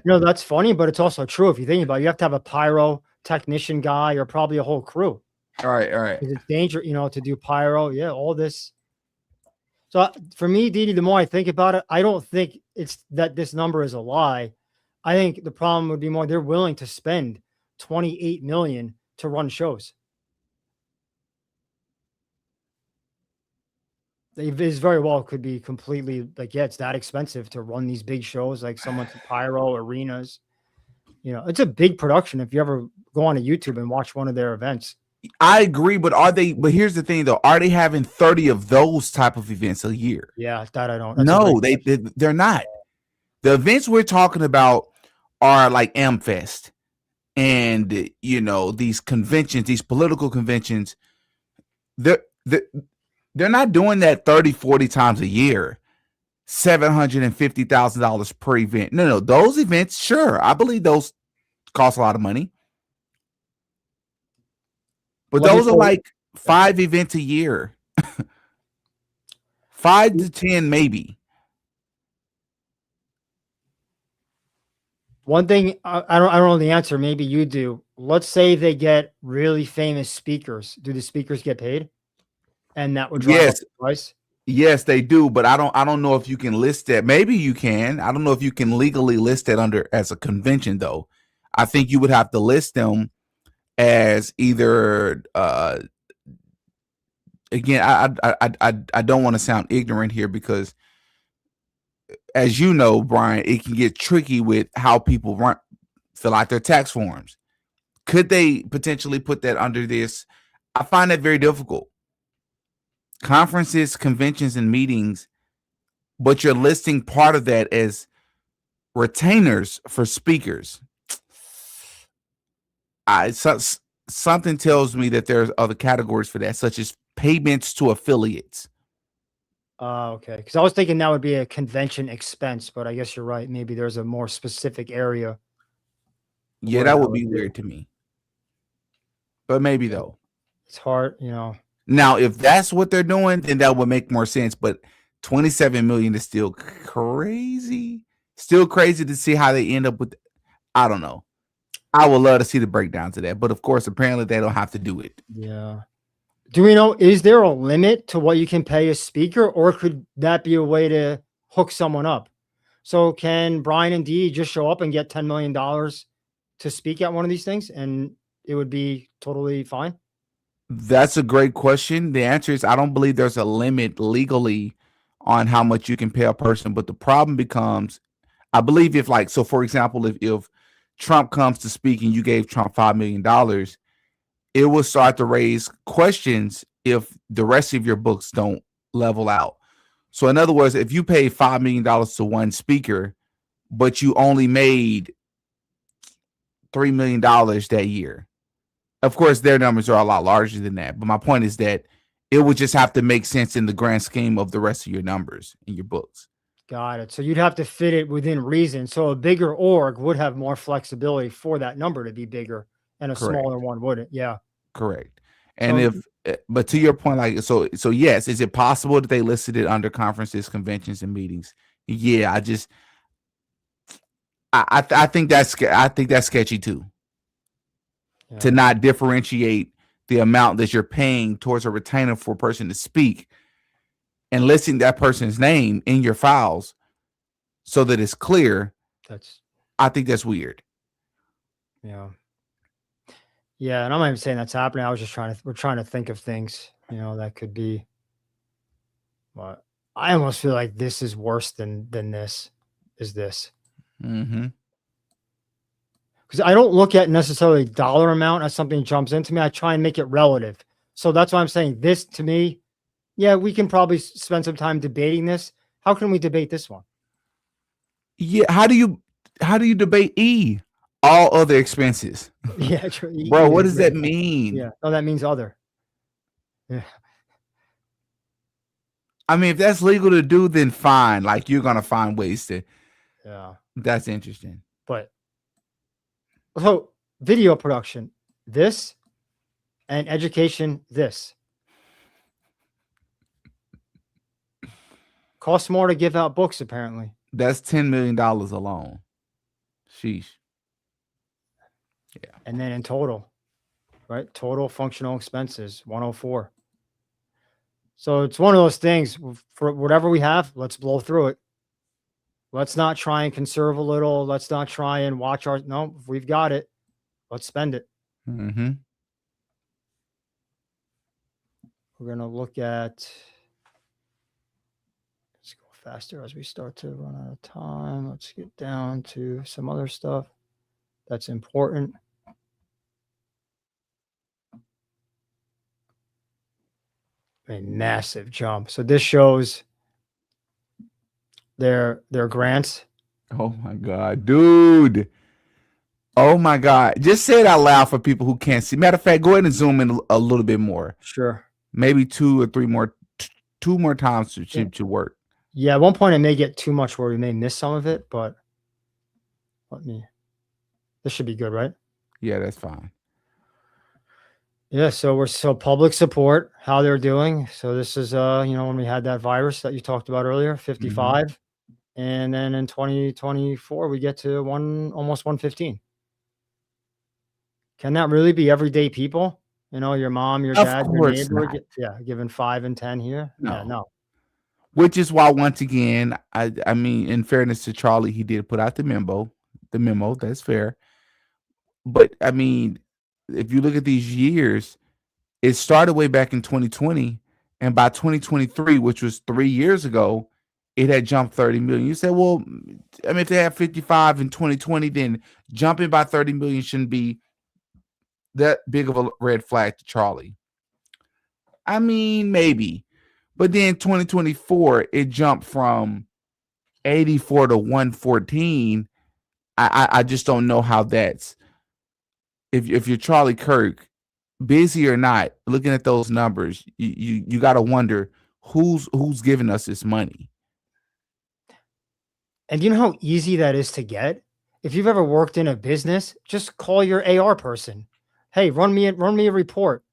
That's funny, but it's also true if you think about it. You have to have a pyro technician guy or probably a whole crew. All right. It's dangerous, to do pyro. Yeah, all this. So for me, DD, the more I think about it, I don't think it's that this number is a lie. I think the problem would be more they're willing to spend 28 million to run shows. It very well could be completely it's that expensive to run these big shows, like someone's pyro arenas. It's a big production. If you ever go on to YouTube and watch one of their events. I agree, but here's the thing though, are they having 30 of those type of events a year? Yeah, that I don't. No, they're not. The events we're talking about are like AmFest and these conventions, these political conventions. They're not doing that 30, 40 times a year, $750,000 per event. No, those events, sure, I believe those cost a lot of money. But those are like 5 events a year. 5 to 10, maybe. One thing I don't know the answer. Maybe you do. Let's say they get really famous speakers. Do the speakers get paid? And that would drive up the price. Yes, they do. But I don't know if you can list that. Maybe you can. I don't know if you can legally list that as a convention though. I think you would have to list them as either again, I don't want to sound ignorant here because, as you know, Bryant, it can get tricky with how people fill out their tax forms. Could they potentially put that under this? I find that very difficult. Conferences, conventions, and meetings, but you're listing part of that as retainers for speakers. Something tells me that there's other categories for that, such as payments to affiliates. Okay. Because I was thinking that would be a convention expense, but I guess you're right. Maybe there's a more specific area. Yeah, that would be weird to me. But maybe though. It's hard, Now, if that's what they're doing, then that would make more sense. But 27 million is still crazy. Still crazy to see how they end up with. I don't know. I would love to see the breakdowns of that. But of course, apparently they don't have to do it. Yeah. Do we know, is there a limit to what you can pay a speaker, or could that be a way to hook someone up? So can Brian and Dee just show up and get $10 million to speak at one of these things and it would be totally fine? That's a great question. The answer is I don't believe there's a limit legally on how much you can pay a person. But the problem becomes, I believe so for example, if Trump comes to speak and you gave Trump $5 million, it will start to raise questions if the rest of your books don't level out. So in other words, if you pay $5 million to one speaker, but you only made $3 million that year, Of course, their numbers are a lot larger than that. But my point is that it would just have to make sense in the grand scheme of the rest of your numbers in your books. Got it. So you'd have to fit it within reason. So a bigger org would have more flexibility for that number to be bigger, and a Correct. smaller one wouldn't. Yeah. Correct. And but to your point, like, so yes, is it possible that they listed it under conferences, conventions, and meetings? Yeah, I think that's sketchy too. Yeah. To not differentiate the amount that you're paying towards a retainer for a person to speak and listing that person's name in your files so that it's clear. I think that's weird. Yeah. Yeah, and I'm not even saying that's happening. I was just we're trying to think of things, that could be. But I almost feel like this is worse than this. Mm-hmm. Because I don't look at necessarily dollar amount as something jumps into me. I try and make it relative. So that's why I'm saying this to me. Yeah, we can probably spend some time debating this. How can we debate this one? Yeah, how do you debate E? All other expenses. Yeah, true. Bro, what does that mean? Yeah, no, that means other. Yeah. I mean, if that's legal to do, then fine. Like, you're gonna find ways to. Yeah, that's interesting. But so video production, this, and education, this. Costs more to give out books, apparently. That's $10 million alone. Sheesh. Yeah. And then in total, right? Total functional expenses, 104. So it's one of those things. For whatever we have, let's blow through it. Let's not try and conserve a little. Let's not try and watch no, if we've got it, let's spend it. Mm-hmm. We're going to look at, let's go faster as we start to run out of time. Let's get down to some other stuff that's important. A massive jump. So this shows their grants. Oh my God, dude. Oh my God. Just say it out loud for people who can't see. Matter of fact, go ahead and zoom in a little bit more. Sure. Maybe two more times to work. Yeah, at one point it may get too much where we may miss some of it, but this should be good, right? Yeah, that's fine. Yeah, so public support, how they're doing. So this is when we had that virus that you talked about earlier, 55. Mm-hmm. And then in 2024 we get to almost 115. Can that really be everyday people? Your mom, your dad, your neighbor, giving 5 and 10 here? No. Yeah, no. Which is why, once again, I mean, in fairness to Charlie, he did put out the memo. That's fair. But I mean, if you look at these years, it started way back in 2020, and by 2023, which was 3 years ago, it had jumped 30 million. You said, well, I mean, if they have 55 in 2020, then jumping by 30 million shouldn't be that big of a red flag to Charlie. I mean, maybe. But then 2024, it jumped from 84 to 114. I just don't know how that's. If you're Charlie Kirk, busy or not, looking at those numbers, you got to wonder who's giving us this money. And you know how easy that is to get? If you've ever worked in a business, just call your AR person. Hey, run me a report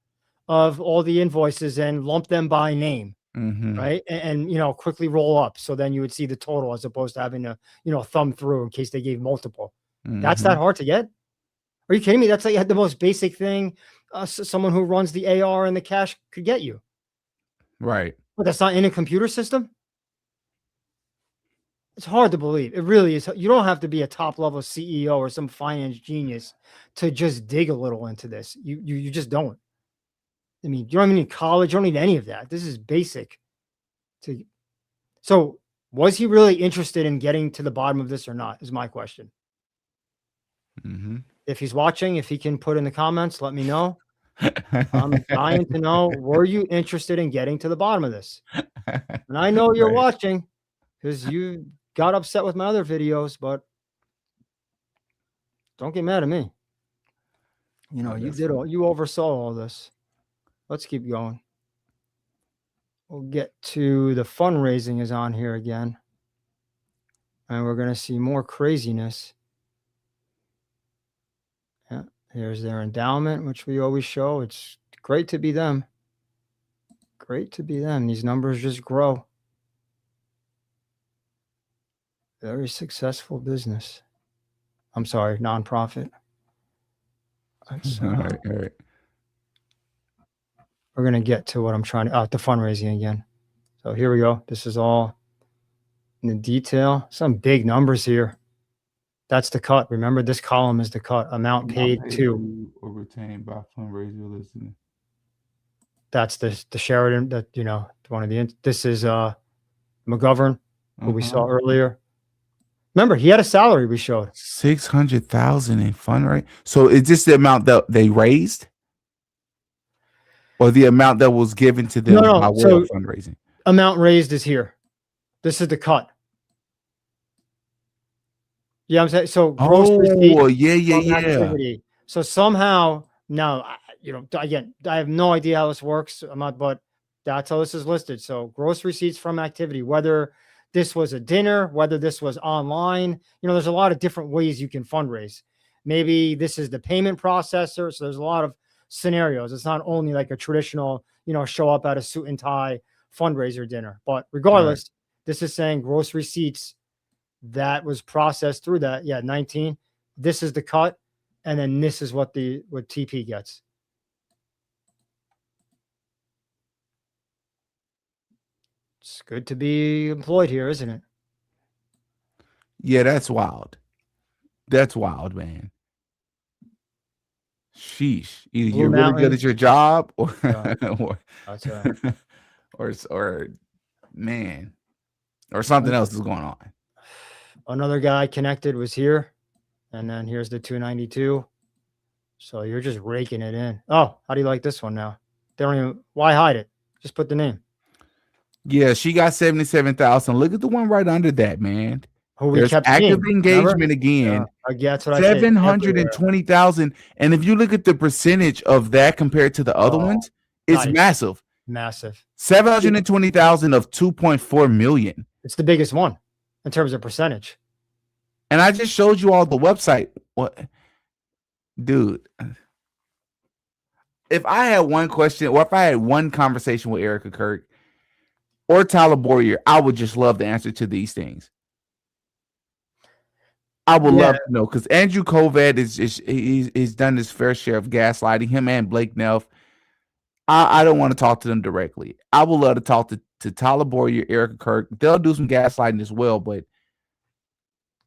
of all the invoices and lump them by name. Mm-hmm. Right. And quickly roll up. So then you would see the total as opposed to having to, thumb through in case they gave multiple. Mm-hmm. That's that hard to get. Are you kidding me? That's like the most basic thing someone who runs the AR and the cash could get you. Right. But that's not in a computer system. It's hard to believe. It really is. You don't have to be a top level CEO or some finance genius to just dig a little into this. You just don't. I mean, you don't need college. You don't need any of that. This is basic. So was he really interested in getting to the bottom of this or not, is my question. Mm-hmm. If he's watching, if he can put in the comments, let me know. I'm dying to know, were you interested in getting to the bottom of this? And I know you're watching because you got upset with my other videos, but don't get mad at me. You know, Oh, you that's did all, funny. you oversaw all this. Let's keep going. We'll get to the fundraising is on here again. And we're going to see more craziness. Yeah, here's their endowment, which we always show. It's great to be them. Great to be them. These numbers just grow. Very successful business. I'm sorry, nonprofit. All right, all right. We're going to get to what I'm trying to, the fundraising again. So here we go. This is all in the detail. Some big numbers here. That's the cut. Remember, this column is the cut. Amount paid to or retained by fundraiser listening. That's the Sheridan that, you know, one of the, this is McGovern, who we saw earlier. Remember, he had a salary we showed. 600,000 in fundraising. So is this the amount that they raised? Or the amount that was given to them by way of fundraising? Amount raised is here. This is the cut. Yeah, I'm saying so. Gross receipts from activity. So somehow now, you know, again, I have no idea how this works. I'm not, but that's how this is listed. So gross receipts from activity, whether this was a dinner, whether this was online, you know, there's a lot of different ways you can fundraise. Maybe this is the payment processor. So there's a lot of scenarios. It's not only like a traditional, you know, show up at a suit and tie fundraiser dinner, but regardless, this is saying gross receipts that was processed through that. Yeah, 19. This is the cut, and then this is what TP gets. It's good to be employed here, isn't it? Yeah, that's wild. That's wild, man. Sheesh. Either you're really good at your job or that's right. or man, or something else is going on. Another guy connected was here, and then here's the 292. So you're just raking it in. Oh, how do you like this one now? They don't even, why hide it? Just put the name. Yeah, she got 77,000. Look at the one right under that, man. There's active engagement again. Yeah, that's what 720,000. And if you look at the percentage of that compared to the other ones, it's massive. Massive. 720,000 of 2.4 million. It's the biggest one in terms of percentage. And I just showed you all the website. What, dude? If I had one question, or if I had one conversation with Erica Kirk or Tyler Boyer, I would just love the answer to these things. I would love to know, because Andrew Kovad he's done his fair share of gaslighting, him and Blake Neff. I don't want to talk to them directly. I would love to talk to Tyler Boyer, Erica Kirk. They'll do some gaslighting as well, but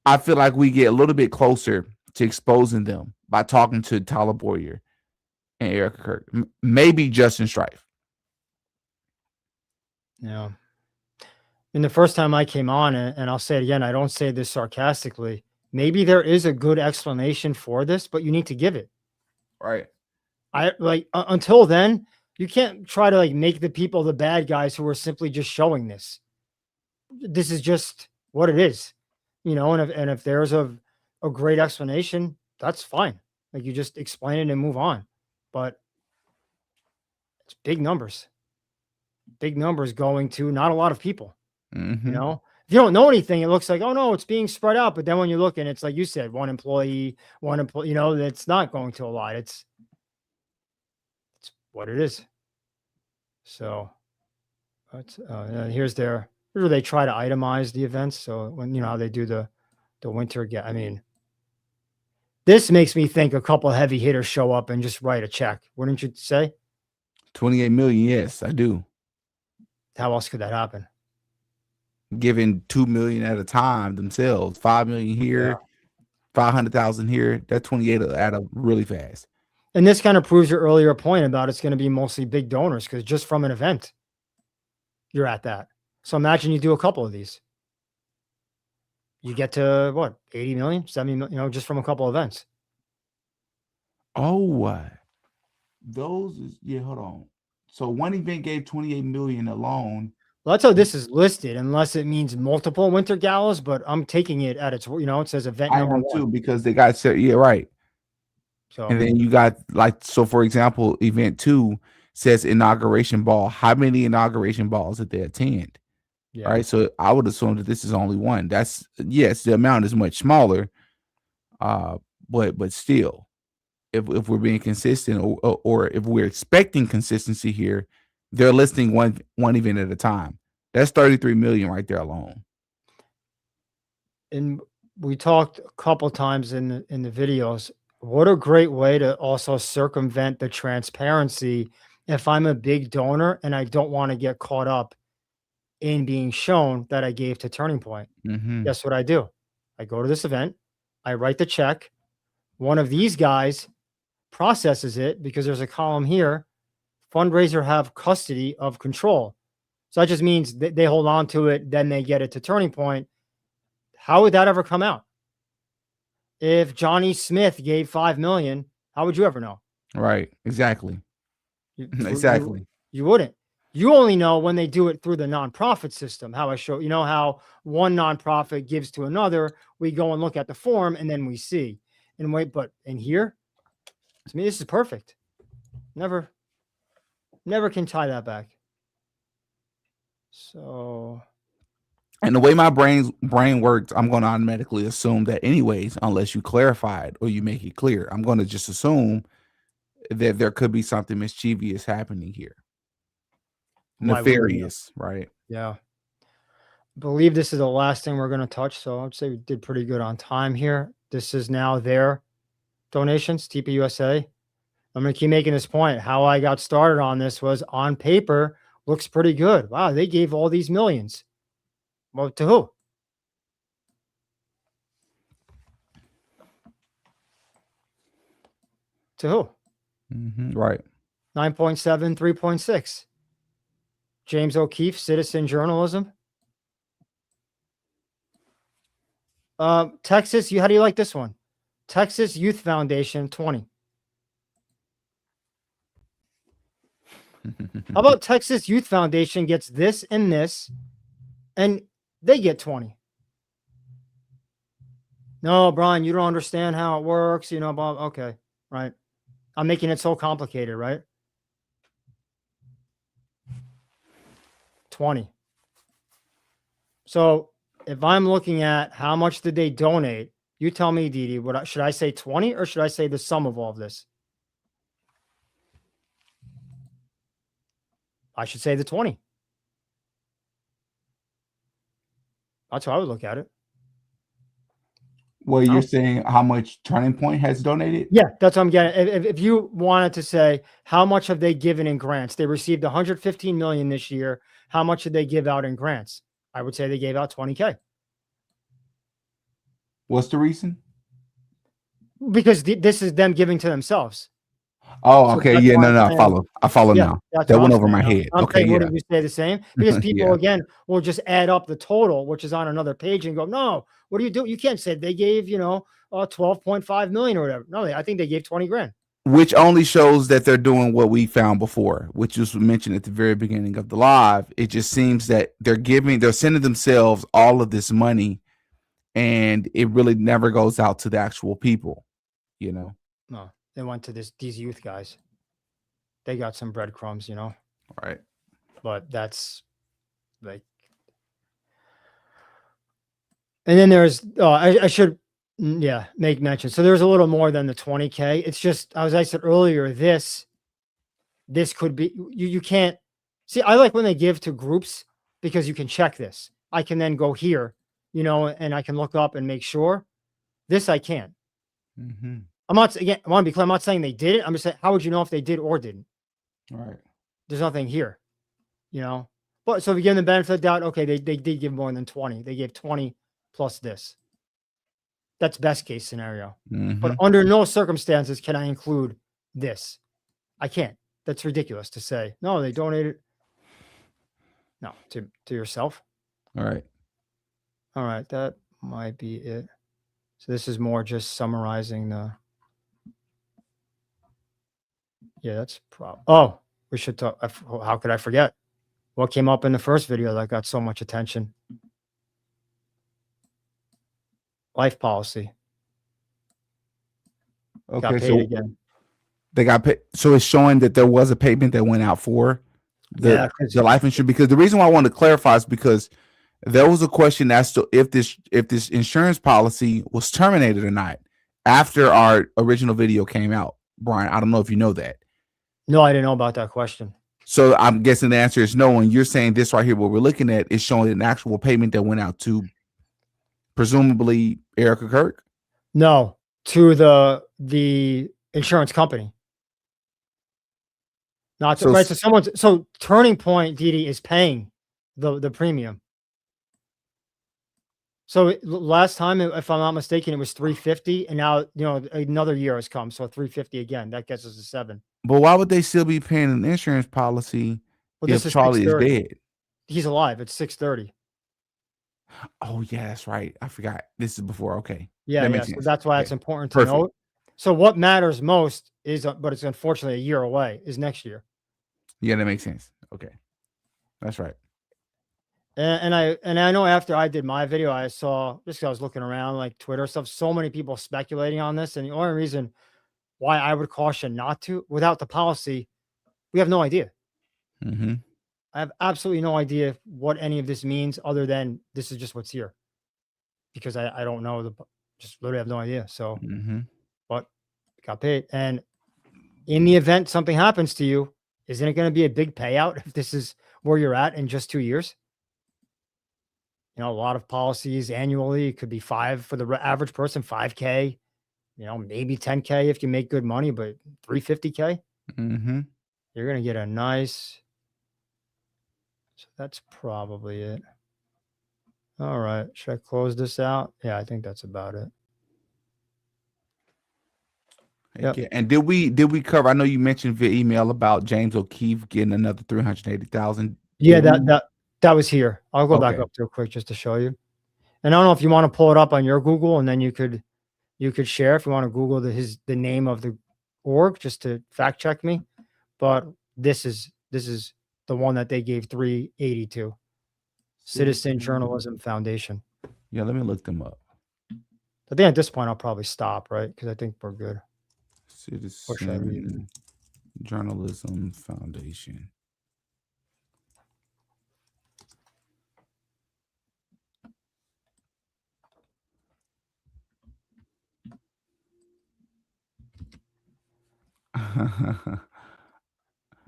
I feel like we get a little bit closer to exposing them by talking to Tyler Boyer and Erica Kirk. Maybe Justin Strife. Yeah. And the first time I came on, and I'll say it again, I don't say this sarcastically, maybe there is a good explanation for this, but you need to give it. Right. Until then, you can't try to make the people the bad guys who are simply just showing this. This is just what it is, you know, and if there's a great explanation, that's fine. You just explain it and move on. But it's big numbers going to not a lot of people. Mm-hmm. You know, if you don't know anything, it looks like, oh no, it's being spread out. But then when you look, and it's like you said, one employee, you know, that's not going to a lot. It's what it is. So here's where they try to itemize the events. So when, you know, how they do the winter I mean, this makes me think a couple of heavy hitters show up and just write a check. Wouldn't you say? 28 million. Yes, I do. How else could that happen? Giving 2 million at a time themselves, 5 million here, 500,000 here. That 28 will add up really fast. And this kind of proves your earlier point about it's going to be mostly big donors, because just from an event, you're at that. So imagine you do a couple of these. You get to what, 80 million, 70 million, you know, just from a couple of events. Oh, those is, yeah, hold on. So one event gave 28 million alone. Well, that's how this is listed, unless it means multiple winter galas, but I'm taking it at its, you know, it says event number one. Too, because they got, yeah, right. So, And then you got like, so for example, event 2 says inauguration ball. How many inauguration balls did they attend? yeah. Right. So I would assume that this is only one. That's, yes, the amount is much smaller. Uh, but still, if we're being consistent, or if we're expecting consistency here, they're listing one event at a time. That's 33 million right there alone. And we talked a couple times in the videos. What a great way to also circumvent the transparency. If I'm a big donor and I don't want to get caught up in being shown that I gave to Turning Point, Mm-hmm. guess what I do? I go to this event, I write the check. One of these guys processes it because there's a column here. Fundraiser have custody of control. So that just means that they hold on to it, then they get it to Turning Point. How would that ever come out? If Johnny Smith gave 5 million, how would you ever know? Right. Exactly. Exactly. You wouldn't. You only know when they do it through the nonprofit system. How I show, how one nonprofit gives to another, we go and look at the form and then we see and wait. But in here, to me, this is perfect. Never can tie that back. So, and the way my brain works, I'm going to automatically assume that anyways, unless you clarify it or you make it clear, I'm going to just assume that there could be something mischievous happening here. Nefarious, right? Yeah. I believe this is the last thing we're going to touch. So I'd say we did pretty good on time here. This is now their donations, TPUSA. I'm going to keep making this point. How I got started on this was on paper, looks pretty good. Wow, they gave all these millions. Well, to who? To who? Mm-hmm. Right. 9.7, 3.6. James O'Keefe, Citizen Journalism. Texas, how do you like this one? Texas Youth Foundation, 20. How about Texas Youth Foundation gets this, and they get 20? No, Brian, you don't understand how it works. Okay, right. I'm making it so complicated, right? 20. So if I'm looking at how much did they donate, you tell me, DD, should I say 20 or should I say the sum of all of this? I should say the 20. That's how I would look at it. Well, you're saying how much Turning Point has donated? Yeah, that's what I'm getting. If you wanted to say how much have they given in grants, they received 115 million this year. How much did they give out in grants? I would say they gave out 20K. What's the reason? Because this is them giving to themselves. Oh, okay. Yeah, no, I follow now. That went over my head. Okay, yeah. Wouldn't you say the same? Because people, again, will just add up the total, which is on another page, and go, no, what do you do? You can't say they gave, 12.5 million or whatever. No, I think they gave 20 grand. Which only shows that they're doing what we found before, which was mentioned at the very beginning of the live. It just seems that they're sending themselves all of this money, and it really never goes out to the actual people, No, they went to these youth guys. They got some breadcrumbs, Right. But that's like, and then there's, I should, make mention. So there's a little more than the 20K. It's just, as I said earlier, this could be, you can't see. I like when they give to groups because you can check this. I can then go here, and I can look up and make sure. This I can't. Mm-hmm. I want to be clear. I'm not saying they did it. I'm just saying, how would you know if they did or didn't? Right. There's nothing here, But so if you give them the benefit of the doubt, okay, they did give more than 20. They gave 20 plus this. That's best case scenario. Mm-hmm. But under no circumstances can I include this. I can't. That's ridiculous to say. No, they donated. No, to yourself. All right. That might be it. So this is more just summarizing the. Yeah, that's oh, we should talk. How could I forget? What came up in the first video that got so much attention? Life policy. got Okay, paid so again. they got paid. So it's showing that there was a payment that went out for Yeah, the life insurance. Because the reason why I want to clarify is because there was a question as to if this insurance policy was terminated or not after our original video came out. Brian, I don't know if you know that. no, I didn't know about that question. So I'm guessing the answer is no. And you're saying this right here, what we're looking at is showing an actual payment that went out to presumably Erica Kirk. No, to the insurance company. Not to, So right. So Turning Point DD is paying the premium. So last time, if I'm not mistaken, it was 350, and now another year has come, so 350 again. That gets us to 7. but why would they still be paying an insurance policy Well, this if is Charlie is 630. dead? He's alive. It's 630. Oh yeah, that's right. I forgot. This is before. Okay, Yeah, that yeah. makes So sense. that's why Okay. it's important to Perfect. note. So what matters most is, but it's unfortunately a year away, is next year. Yeah, that makes sense. Okay, that's right. And I know after I did my video, I saw, just 'cause I was looking around like Twitter stuff, so many people speculating on this. And the only reason why I would caution not to, without the policy, we have no idea. Mm-hmm. I have absolutely no idea what any of this means, other than this is just what's here, because I don't know, just literally have no idea. So, Mm-hmm. but got paid. And in the event something happens to you, isn't it going to be a big payout if this is where you're at in just 2 years? A lot of policies annually, it could be 5 for the average person, 5K, maybe 10K if you make good money, but 350K, Mm-hmm. you're going to get a nice. So that's probably it. All right. Should I close this out? Yeah, I think that's about it. Yep. Yeah. And did we cover? I know you mentioned via email about James O'Keefe getting another 380,000. Yeah, that was here. I'll go back Okay. up real quick just to show you. And I don't know if you want to pull it up on your Google, and then you could share if you want to Google the name of the org just to fact check me. But this is the one that they gave 380 to. Citizen Journalism Foundation. Yeah, let me look them up. I think at this point I'll probably stop, right? Because I think we're good. Citizen Journalism Foundation.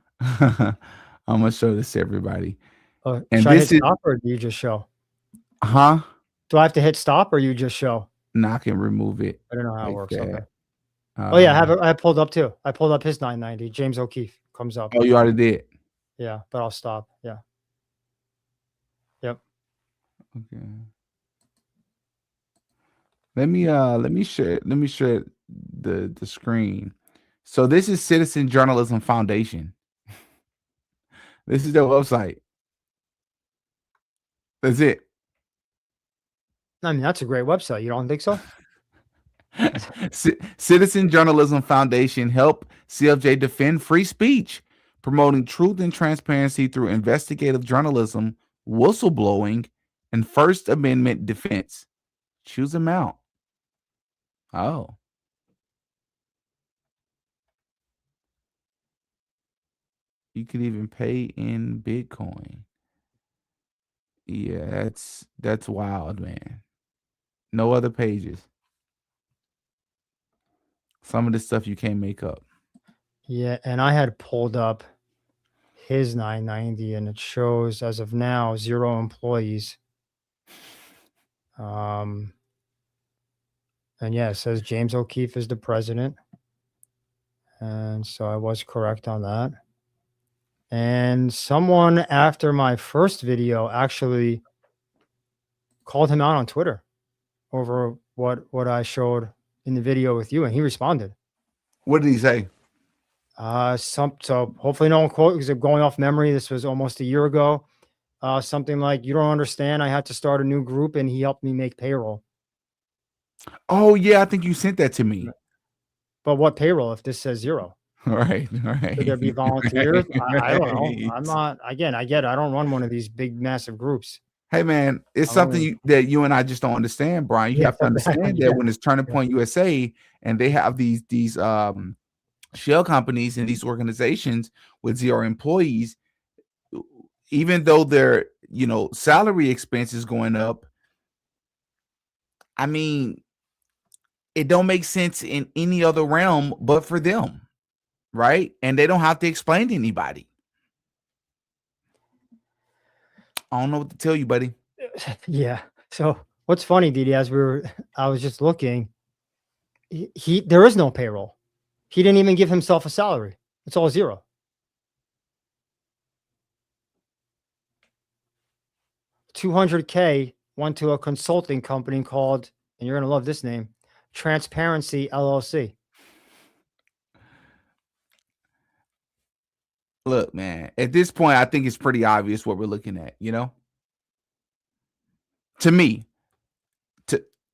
I'm gonna show this to everybody. And And should I this hit is stop, or do you just show? huh? Do I have to hit stop, or you just show? No, I can remove it. I don't know how like it works. that. Okay. Oh yeah, I pulled up too. I pulled up his 990. James O'Keefe comes up. Oh, you already did. Yeah, but I'll stop. Yeah. Yep. Okay. Let me share the screen. So this is Citizen Journalism Foundation. This is their website. That's it. I mean, that's a great website. You don't think so? Citizen Journalism Foundation help CFJ defend free speech, promoting truth and transparency through investigative journalism, whistleblowing, and First Amendment defense. Choose amount. Oh. You could even pay in Bitcoin. Yeah, that's wild, man. No other pages. Some of the stuff you can't make up. Yeah, and I had pulled up his 990, and it shows as of now 0 employees. And yeah, it says James O'Keefe is the president. And so I was correct on that. And someone after my first video actually called him out on Twitter over what I showed in the video with you, and he responded. What did he say? So hopefully no one quote, because I'm going off memory. This was almost a year ago. Something like, "You don't understand. I had to start a new group, and he helped me make payroll." Oh yeah, I think you sent that to me. But what payroll if this says 0? Right. Could there be volunteers? I don't know. I'm not. Again, I get it. I don't run one of these big, massive groups. Hey man, it's something that you and I just don't understand, Brian. You have to understand that when it's Turning Point USA and they have these shell companies and these organizations with 0 employees, even though their salary expense is going up, I mean, it don't make sense in any other realm but for them, right? And they don't have to explain to anybody. I don't know what to tell you, buddy. Yeah. So what's funny, DD, I was just looking, there is no payroll. He didn't even give himself a salary. It's all 0. $200K went to a consulting company called, and you're going to love this name, Transparency LLC. Look, man, at this point, I think it's pretty obvious what we're looking at, To me,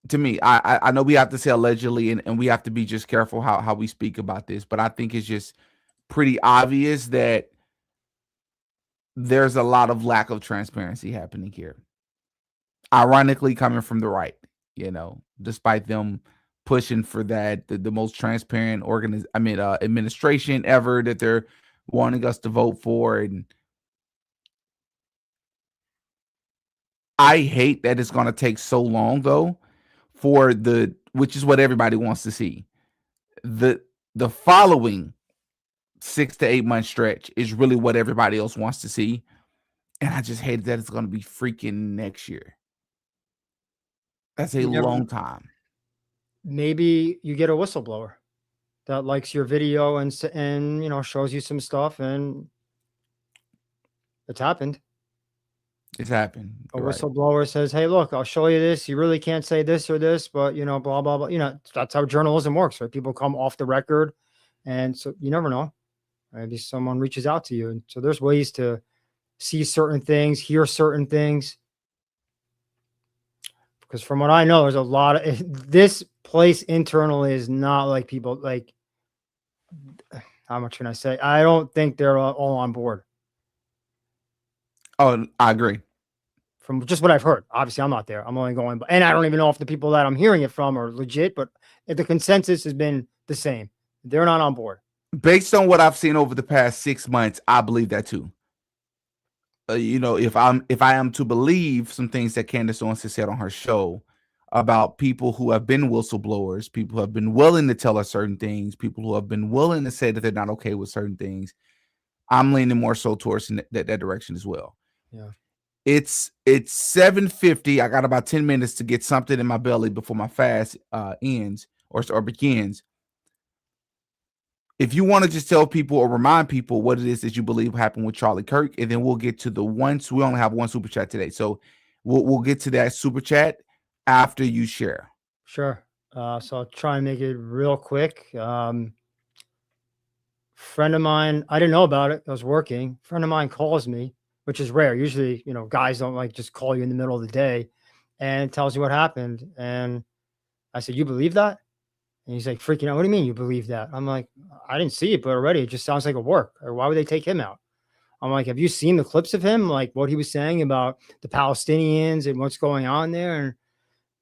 to me, I know we have to say allegedly, and we have to be just careful how we speak about this, but I think it's just pretty obvious that there's a lot of lack of transparency happening here. Ironically, coming from the right, despite them pushing for that, the most transparent administration ever that they're wanting us to vote for. And I hate that it's going to take so long, though, which is what everybody wants to see. The following 6 to 8 month stretch is really what everybody else wants to see. And I just hate that it's going to be freaking next year. That's a long time. Maybe you get a whistleblower that likes your video and shows you some stuff, and it's happened. It's happened. A whistleblower says, "Hey, look, I'll show you this. You really can't say this or this, but blah blah blah." That's how journalism works, right? People come off the record, and so you never know. Maybe someone reaches out to you, and so there's ways to see certain things, hear certain things. Because from what I know, there's a lot of this place internally is not like people like. How much can I say? I don't think they're all on board. Oh, I agree. From just what I've heard. Obviously, I'm not there. I'm only going, and I don't even know if the people that I'm hearing it from are legit, but the consensus has been the same. They're not on board. Based on what I've seen over the past 6 months, I believe that too. If I am to believe some things that Candace Owens has said on her show about people who have been whistleblowers, people who have been willing to tell us certain things, people who have been willing to say that they're not okay with certain things, I'm leaning more so towards that direction as well. Yeah. It's 7:50. I got about 10 minutes to get something in my belly before my fast ends or begins. If you want to just tell people or remind people what it is that you believe happened with Charlie Kirk, and then we'll get to the ones. We only have one super chat today, so we'll get to that super chat after you share. Sure. So I'll try and make it real quick. Friend of mine, I didn't know about it. I was working. Friend of mine calls me, which is rare. Usually, guys don't like just call you in the middle of the day and tells you what happened. And I said, "You believe that?" And he's like freaking out. "What do you mean you believe that?" I'm like, "I didn't see it, but already it just sounds like a work. Or why would they take him out?" I'm like, "Have you seen the clips of him? Like what he was saying about the Palestinians and what's going on there?"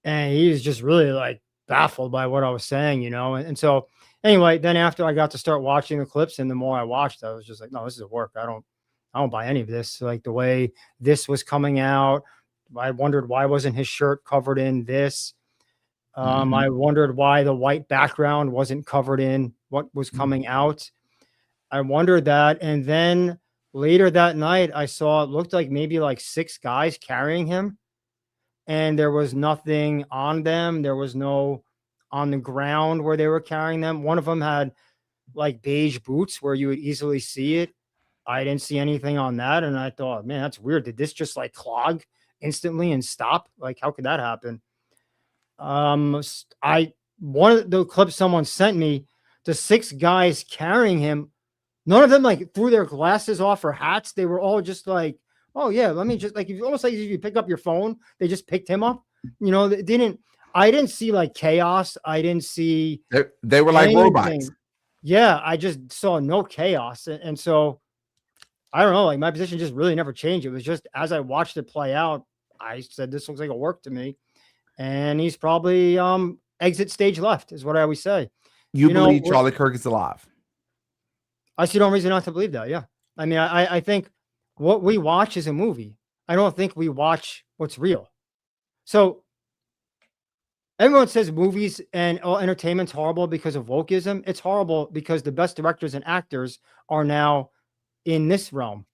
And he was just really like baffled by what I was saying, And so anyway, then after I got to start watching the clips, and the more I watched, I was just like, "No, this is a work. I don't buy any of this." Like the way this was coming out, I wondered why wasn't his shirt covered in this. I wondered why the white background wasn't covered in what was coming out. I wondered that. And then later that night, I saw it looked like maybe like 6 guys carrying him, and there was nothing on them. There was no on the ground where they were carrying them. One of them had like beige boots where you would easily see it. I didn't see anything on that. And I thought, man, that's weird. Did this just like clog instantly and stop? Like, how could that happen? One of the clips someone sent me, the 6 guys carrying him, none of them like threw their glasses off or hats. They were all just like, "Oh yeah, let me just like," almost like if you pick up your phone, they just picked him up. I didn't see like chaos. I didn't see they were like robots. Yeah, I just saw no chaos. And so I don't know, like my position just really never changed. It was just as I watched it play out, I said, this looks like a work to me. And he's probably exit stage left, is what I always say. You believe Charlie Kirk is alive? I see no reason not to believe that. Yeah. I mean, I think what we watch is a movie. I don't think we watch what's real. So everyone says movies and entertainment's horrible because of wokeism. It's horrible because the best directors and actors are now in this realm.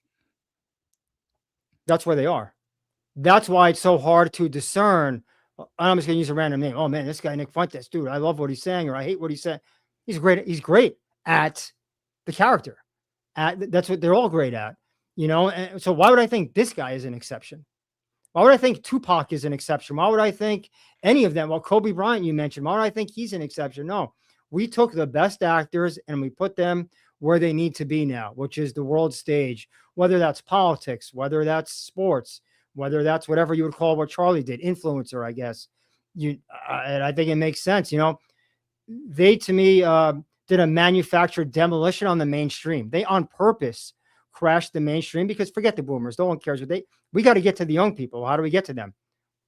That's where they are. That's why it's so hard to discern. I'm just going to use a random name. Oh man, this guy Nick Fuentes, dude, I love what he's saying, or I hate what he's saying. He's great. He's great at the character. That's what they're all great at, you know. And so why would I think this guy is an exception? Why would I think Tupac is an exception? Why would I think any of them? Well, Kobe Bryant, you mentioned. Why would I think he's an exception? No, we took the best actors and we put them where they need to be now, which is the world stage, whether that's politics, whether that's sports, whether that's whatever you would call what Charlie did, influencer, I guess. And I think it makes sense. You know, they, to me, did a manufactured demolition on the mainstream. They on purpose crashed the mainstream because forget the boomers. No one cares what we got to get to the young people. How do we get to them?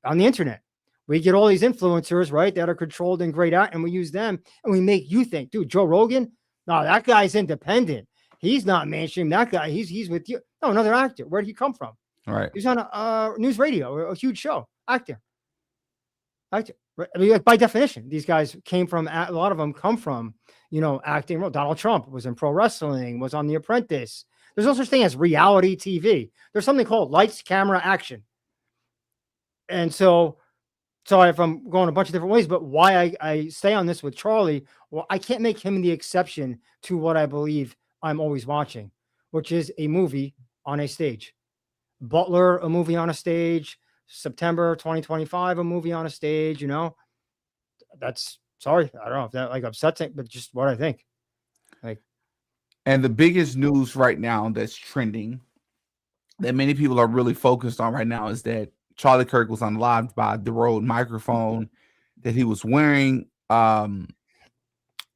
On the internet. We get all these influencers, right, that are controlled and grayed out, and we use them and we make you think, dude, Joe Rogan, no, that guy's independent. He's not mainstream. That guy, he's with you. No, another actor. Where did he come from? All right. He's on a news radio, a huge show. Actor. I mean, by definition, these guys came from, a lot of them come from, you know, acting. Donald Trump was in pro wrestling, was on The Apprentice. There's no such thing as reality TV. There's something called lights, camera, action. And so, sorry if I'm going a bunch of different ways, but why I stay on this with Charlie, well, I can't make him the exception to what I believe I'm always watching, which is a movie on a stage. Butler, a movie on a stage. September 2025, a movie on a stage, you know. That's, sorry, I don't know if that like upsets it, but just what I think. Like, and the biggest news right now that's trending that many people are really focused on right now is that Charlie Kirk was unlocked by the Rode microphone that he was wearing. I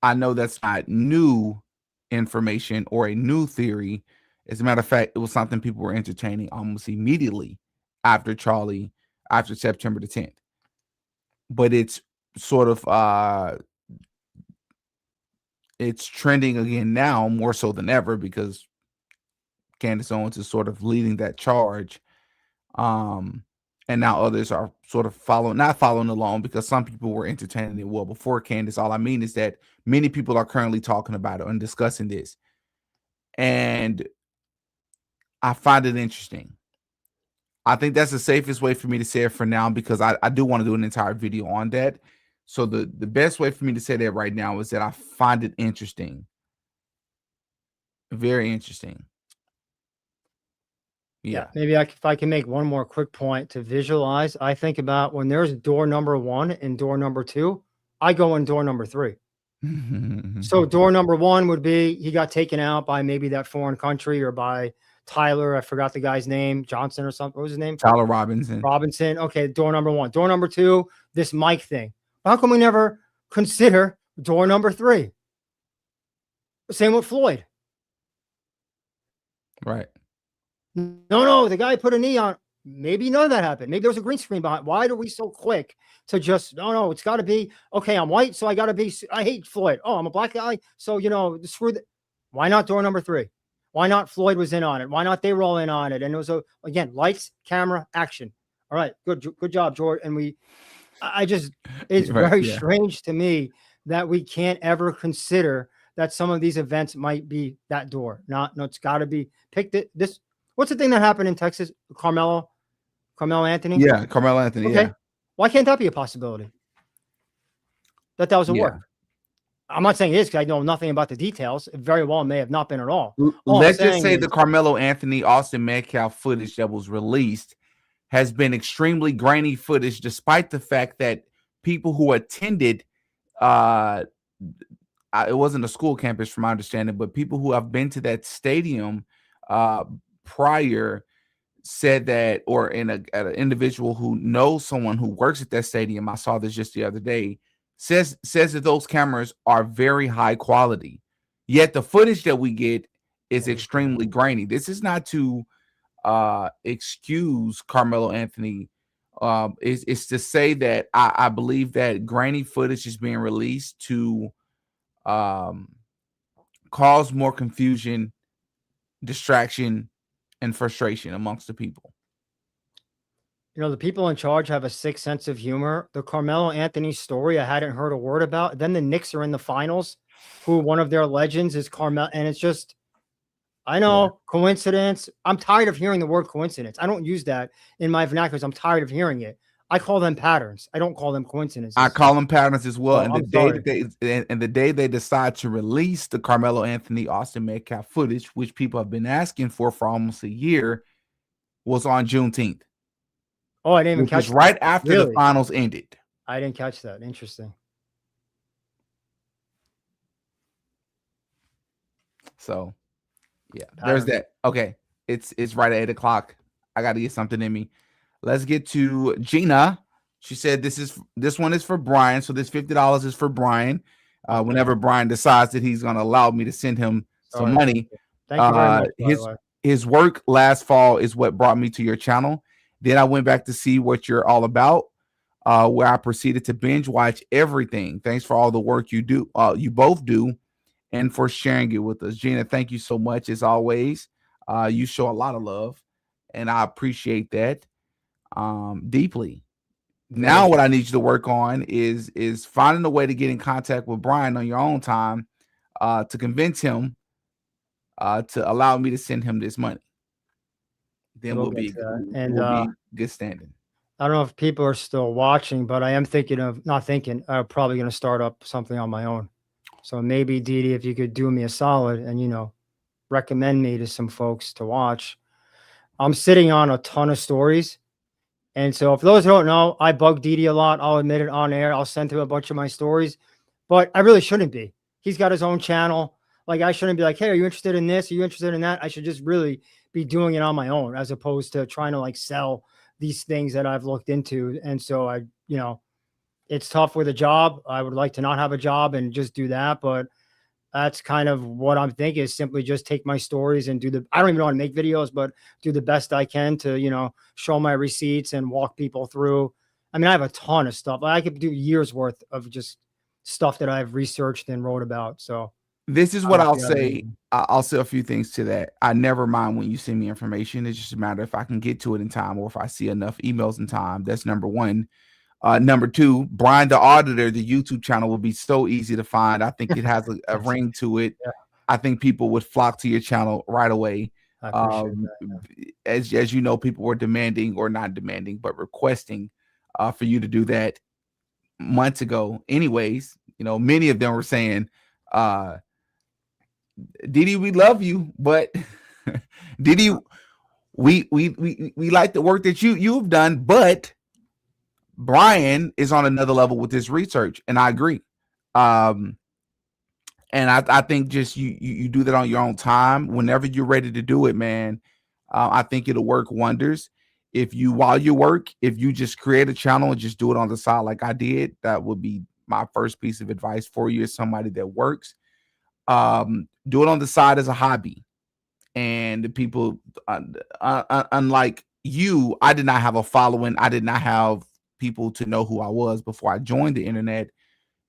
know that's not new information or a new theory. As a matter of fact, it was something people were entertaining almost immediately after September the 10th. But it's sort of it's trending again now more so than ever because Candace Owens is sort of leading that charge. And now others are sort of not following along because some people were entertaining it well before Candace. All I mean is that many people are currently talking about it and discussing this. And I find it interesting. I think that's the safest way for me to say it for now because I do want to do an entire video on that. So the best way for me to say that right now is that I find it interesting. Very interesting. Yeah. Maybe if I can make one more quick point to visualize, I think about when there's door number 1 and door number 2, I go in door number 3. So door number 1 would be he got taken out by maybe that foreign country or by Tyler. I forgot the guy's name, Johnson or something. What was his name? Tyler Robinson. Okay, door number 1. Door number 2, this Mike thing. How come we never consider door number 3? Same with Floyd. Right. No, the guy put a knee on. Maybe none of that happened. Maybe there was a green screen behind. Why are we so quick to just, no, it's got to be, okay, I'm white, so I got to be, I hate Floyd. Oh, I'm a black guy, so, you know, screw the, why not door number 3? Why not Floyd was in on it? Why not they were all in on it? And it was, again, lights, camera, action. All right, good job, George. And it's very strange to me that we can't ever consider that some of these events might be that door. No, it's got to be picked. This, what's the thing that happened in Texas? Carmelo Anthony? Yeah, Carmelo Anthony. Okay. Yeah. Why can't that be a possibility? That was a work. I'm not saying it is because I know nothing about the details. It very well may have not been at all. Let's just say the Carmelo Anthony, Austin Metcalf footage that was released has been extremely grainy footage, despite the fact that people who attended, it wasn't a school campus from my understanding, but people who have been to that stadium prior said that, or an individual who knows someone who works at that stadium, I saw this just the other day, says that those cameras are very high quality, yet the footage that we get is extremely grainy. This is not to excuse Carmelo Anthony It's to say that I believe that grainy footage is being released to cause more confusion, distraction, and frustration amongst the people. You know, the people in charge have a sick sense of humor. The Carmelo Anthony story, I hadn't heard a word about. Then the Knicks are in the finals, who one of their legends is Carmelo. And it's just, I know, coincidence. I'm tired of hearing the word coincidence. I don't use that in my vernacular. I'm tired of hearing it. I call them patterns. I don't call them coincidences. I call them patterns as well. Oh, And the I'm day sorry. that the day they decide to release the Carmelo Anthony Austin Metcalf footage, which people have been asking for almost a year, was on Juneteenth. Oh, I didn't even Which was catch that. right after the Really? finals ended. I didn't catch that. Interesting. So, yeah, there's that. Okay, it's right at 8 o'clock. I got to get something in me. Let's get to Gina. She said this one is for Brian. So this $50 is for Brian. Whenever Brian decides that he's going to allow me to send him some money. Thank you very much. By the way. His work last fall is what brought me to your channel. Then I went back to see what you're all about, where I proceeded to binge watch everything. Thanks for all the work you do, you both do, and for sharing it with us. Gina, thank you so much as always. You show a lot of love, and I appreciate that deeply. Now what I need you to work on is finding a way to get in contact with Brian on your own time to convince him to allow me to send him this money. Then we'll be good standing. I don't know if people are still watching, but I am thinking of probably going to start up something on my own. So maybe DD, if you could do me a solid and, recommend me to some folks to watch. I'm sitting on a ton of stories. And so for those who don't know, I bug DD a lot. I'll admit it on air. I'll send him a bunch of my stories, but I really shouldn't be. He's got his own channel. Like, I shouldn't be like, hey, are you interested in this? Are you interested in that? I should just really be doing it on my own, as opposed to trying to like sell these things that I've looked into. And so it's tough with a job. I would like to not have a job and just do that. But that's kind of what I'm thinking, is simply just take my stories and I don't even know how to make videos, but do the best I can to, show my receipts and walk people through. I mean, I have a ton of stuff. I could do years worth of just stuff that I've researched and wrote about. So this is what I'll say. I'll say a few things to that. I never mind when you send me information. It's just a matter if I can get to it in time, or if I see enough emails in time. That's number one. Number two, Brian the Auditor, the YouTube channel, will be so easy to find. I think it has a ring to it. Yeah. I think people would flock to your channel right away. As you know, people were demanding, or not demanding, but requesting for you to do that months ago. Anyways, many of them were saying, DD, we love you, but DD, we like the work that you've done, but Brian is on another level with this research, and I agree. And I think just you do that on your own time whenever you're ready to do it, man. I think it'll work wonders. While you work, if you just create a channel and just do it on the side like I did, that would be my first piece of advice for you, as somebody that works. Do it on the side as a hobby. And the people, unlike you, I did not have a following. I did not have people to know who I was before I joined the internet.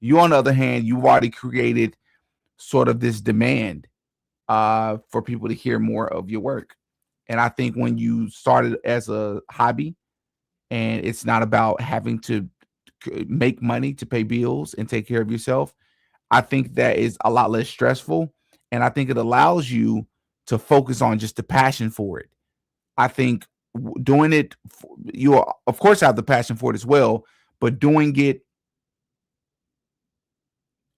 You, on the other hand, you've already created sort of this demand for people to hear more of your work. And I think when you started as a hobby, and it's not about having to make money to pay bills and take care of yourself, I think that is a lot less stressful. And I think it allows you to focus on just the passion for it. I think doing it, you of course have the passion for it as well, but doing it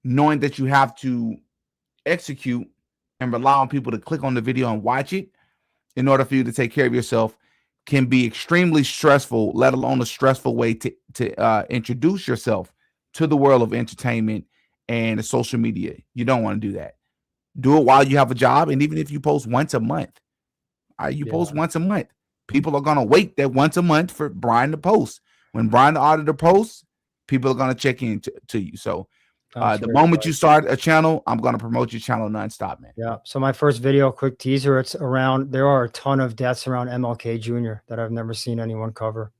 knowing that you have to execute and rely on people to click on the video and watch it in order for you to take care of yourself can be extremely stressful, let alone a stressful way to introduce yourself to the world of entertainment and social media. You don't want to do that. Do it while you have a job. And even if you post once a month, post once a month, people are going to wait that once a month for Brian to post. When Brian the Auditor posts, people are going to check in to you. So the moment you start a channel, I'm going to promote your channel nonstop, man. Yeah. So my first video, quick teaser, there are a ton of deaths around MLK Jr. that I've never seen anyone cover.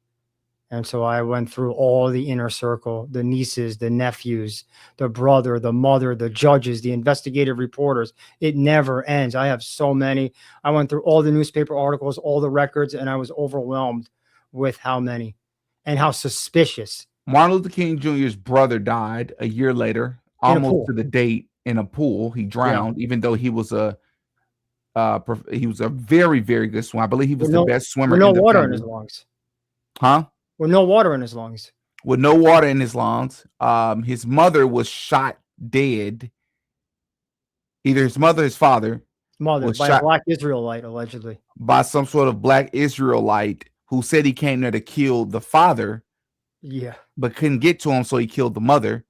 And so I went through all the inner circle, the nieces, the nephews, the brother, the mother, the judges, the investigative reporters. It never ends. I have so many. I went through all the newspaper articles, all the records, and I was overwhelmed with how many and how suspicious. Martin Luther King Jr.'s brother died a year later, almost to the date, in a pool. He drowned, even though he was a very, very good swimmer. I believe he was the best swimmer. With no water in his lungs. Huh? With no water in his lungs. With no water in his lungs. His mother was shot dead. Either his mother or his father. Mother was by shot a black Israelite, allegedly. By some sort of black Israelite who said he came there to kill the father. Yeah. But couldn't get to him, so he killed the mother.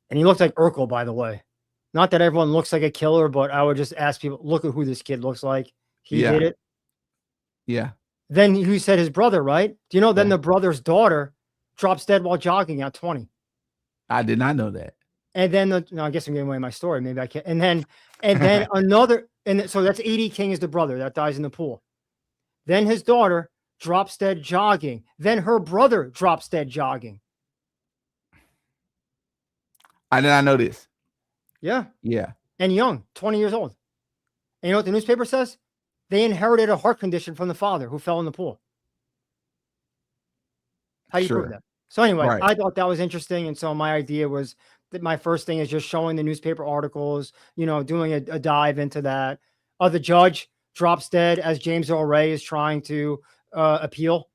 And he looked like Urkel, by the way. Not that everyone looks like a killer, but I would just ask people, look at who this kid looks like. He did it. Yeah. Then you said his brother, right? Do you know then the brother's daughter drops dead while jogging at 20? I did not know that. And then I guess I'm giving away my story. Maybe I can't. And then another, and so that's A.D. King is the brother that dies in the pool. Then his daughter drops dead jogging. Then her brother drops dead jogging. I did not know this. Yeah. Yeah. And young, 20 years old. And you know what the newspaper says? They inherited a heart condition from the father who fell in the pool. How do you prove that? So anyway, I thought that was interesting. And so my idea was that my first thing is just showing the newspaper articles, doing a dive into that. The judge drops dead as James Earl Ray is trying to appeal.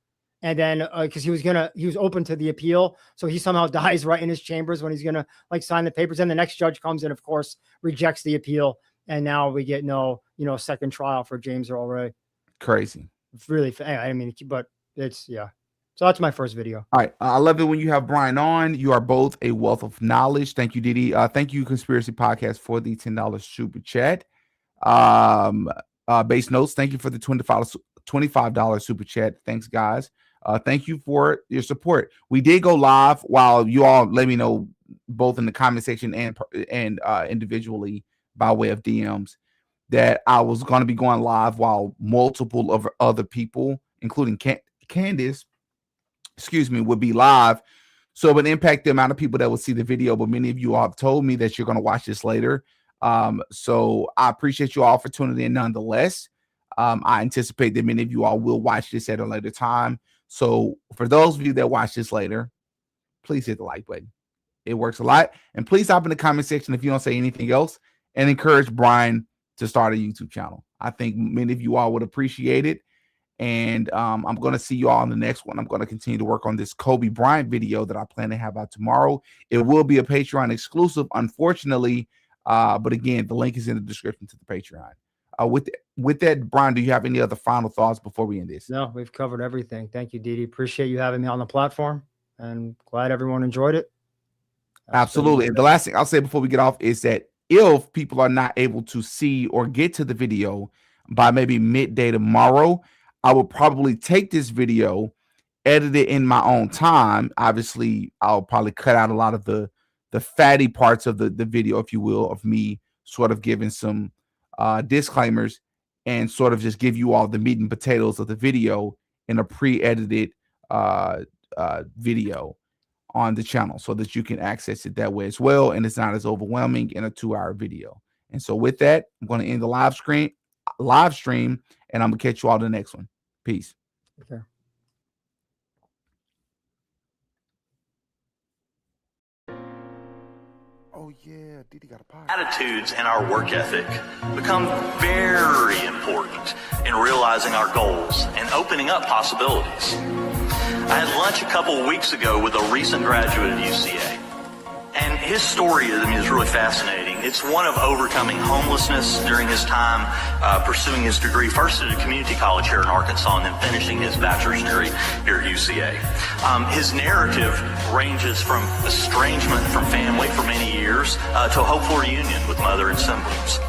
And then because he was open to the appeal. So he somehow dies right in his chambers when he's going to sign the papers. And the next judge comes in, of course, rejects the appeal. And now we get no second trial for James Earl Ray. Crazy. Really. I mean, but it's, yeah. So that's my first video. All right. I love it when you have Bryant on. You are both a wealth of knowledge. Thank you, DD. Thank you, Conspiracy Podcast, for the $10 super chat. Base notes. Thank you for the $25 super chat. Thanks, guys. Thank you for your support. We did go live while you all let me know both in the comment section and individually by way of DMs that I was going to be going live while multiple of other people, including Candace, would be live. So it would impact the amount of people that will see the video. But many of you all have told me that you're going to watch this later. So I appreciate you all for tuning in nonetheless. I anticipate that many of you all will watch this at a later time. So for those of you that watch this later, please hit the like button. It works a lot. And please hop in the comment section if you don't say anything else and encourage Brian to start a YouTube channel. I think many of you all would appreciate it. And I'm going to see you all in the next one. I'm going to continue to work on this Kobe Bryant video that I plan to have out tomorrow. It will be a Patreon exclusive, unfortunately. But again, the link is in the description to the Patreon. With that, Brian, do you have any other final thoughts before we end this? No, we've covered everything. Thank you, DD. Appreciate you having me on the platform and glad everyone enjoyed it. Absolutely. And the last thing I'll say before we get off is that if people are not able to see or get to the video by maybe midday tomorrow, I will probably take this video, edit it in my own time. Obviously, I'll probably cut out a lot of the fatty parts of the video, if you will, of me sort of giving some disclaimers and sort of just give you all the meat and potatoes of the video in a pre-edited video on the channel so that you can access it that way as well. And it's not as overwhelming in a 2-hour video. And so with that, I'm going to end the live stream and I'm going to catch you all in the next one. Peace. Okay. Oh yeah, DD GotAPodcast. Attitudes and our work ethic become very important in realizing our goals and opening up possibilities. I had lunch a couple of weeks ago with a recent graduate at UCA. And his story is really fascinating. It's one of overcoming homelessness during his time pursuing his degree, first at a community college here in Arkansas, and then finishing his bachelor's degree here at UCA. His narrative ranges from estrangement from family for many years to a hopeful reunion with mother and siblings.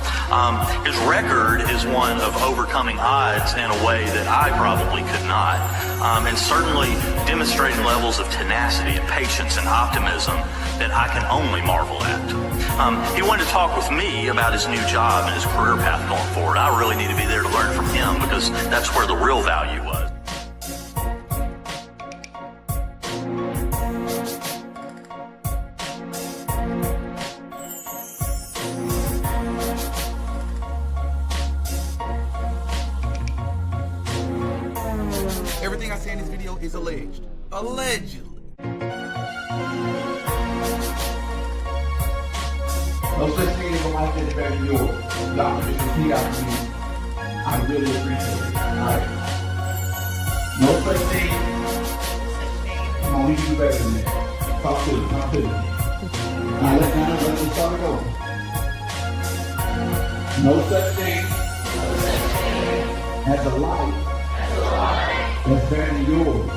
His record is one of overcoming odds in a way that I probably could not, and certainly demonstrating levels of tenacity and patience and optimism that I can only marvel at. He wanted to talk with me about his new job and his career path going forward. I really need to be there to learn from him because that's where the real value was. video is alleged. Allegedly. No such thing as a life that's better than yours. Doctor, just repeat after me. I really appreciate it. Alright. No such thing. Come on, we can do better than that. Talk to me. Now let's start it over. No such thing as a life that's better than yours.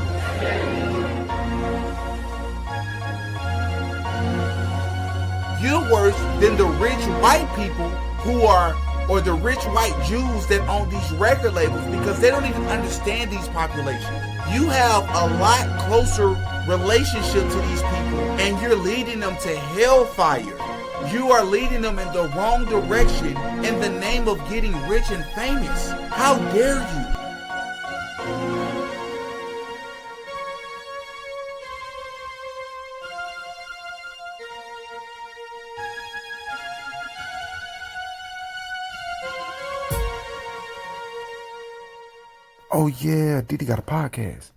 You're worse than the rich white people or the rich white Jews that own these record labels, because they don't even understand these populations. You have a lot closer relationship to these people, and you're leading them to hellfire. You are leading them in the wrong direction in the name of getting rich and famous. How dare you? Oh yeah, DD got a podcast.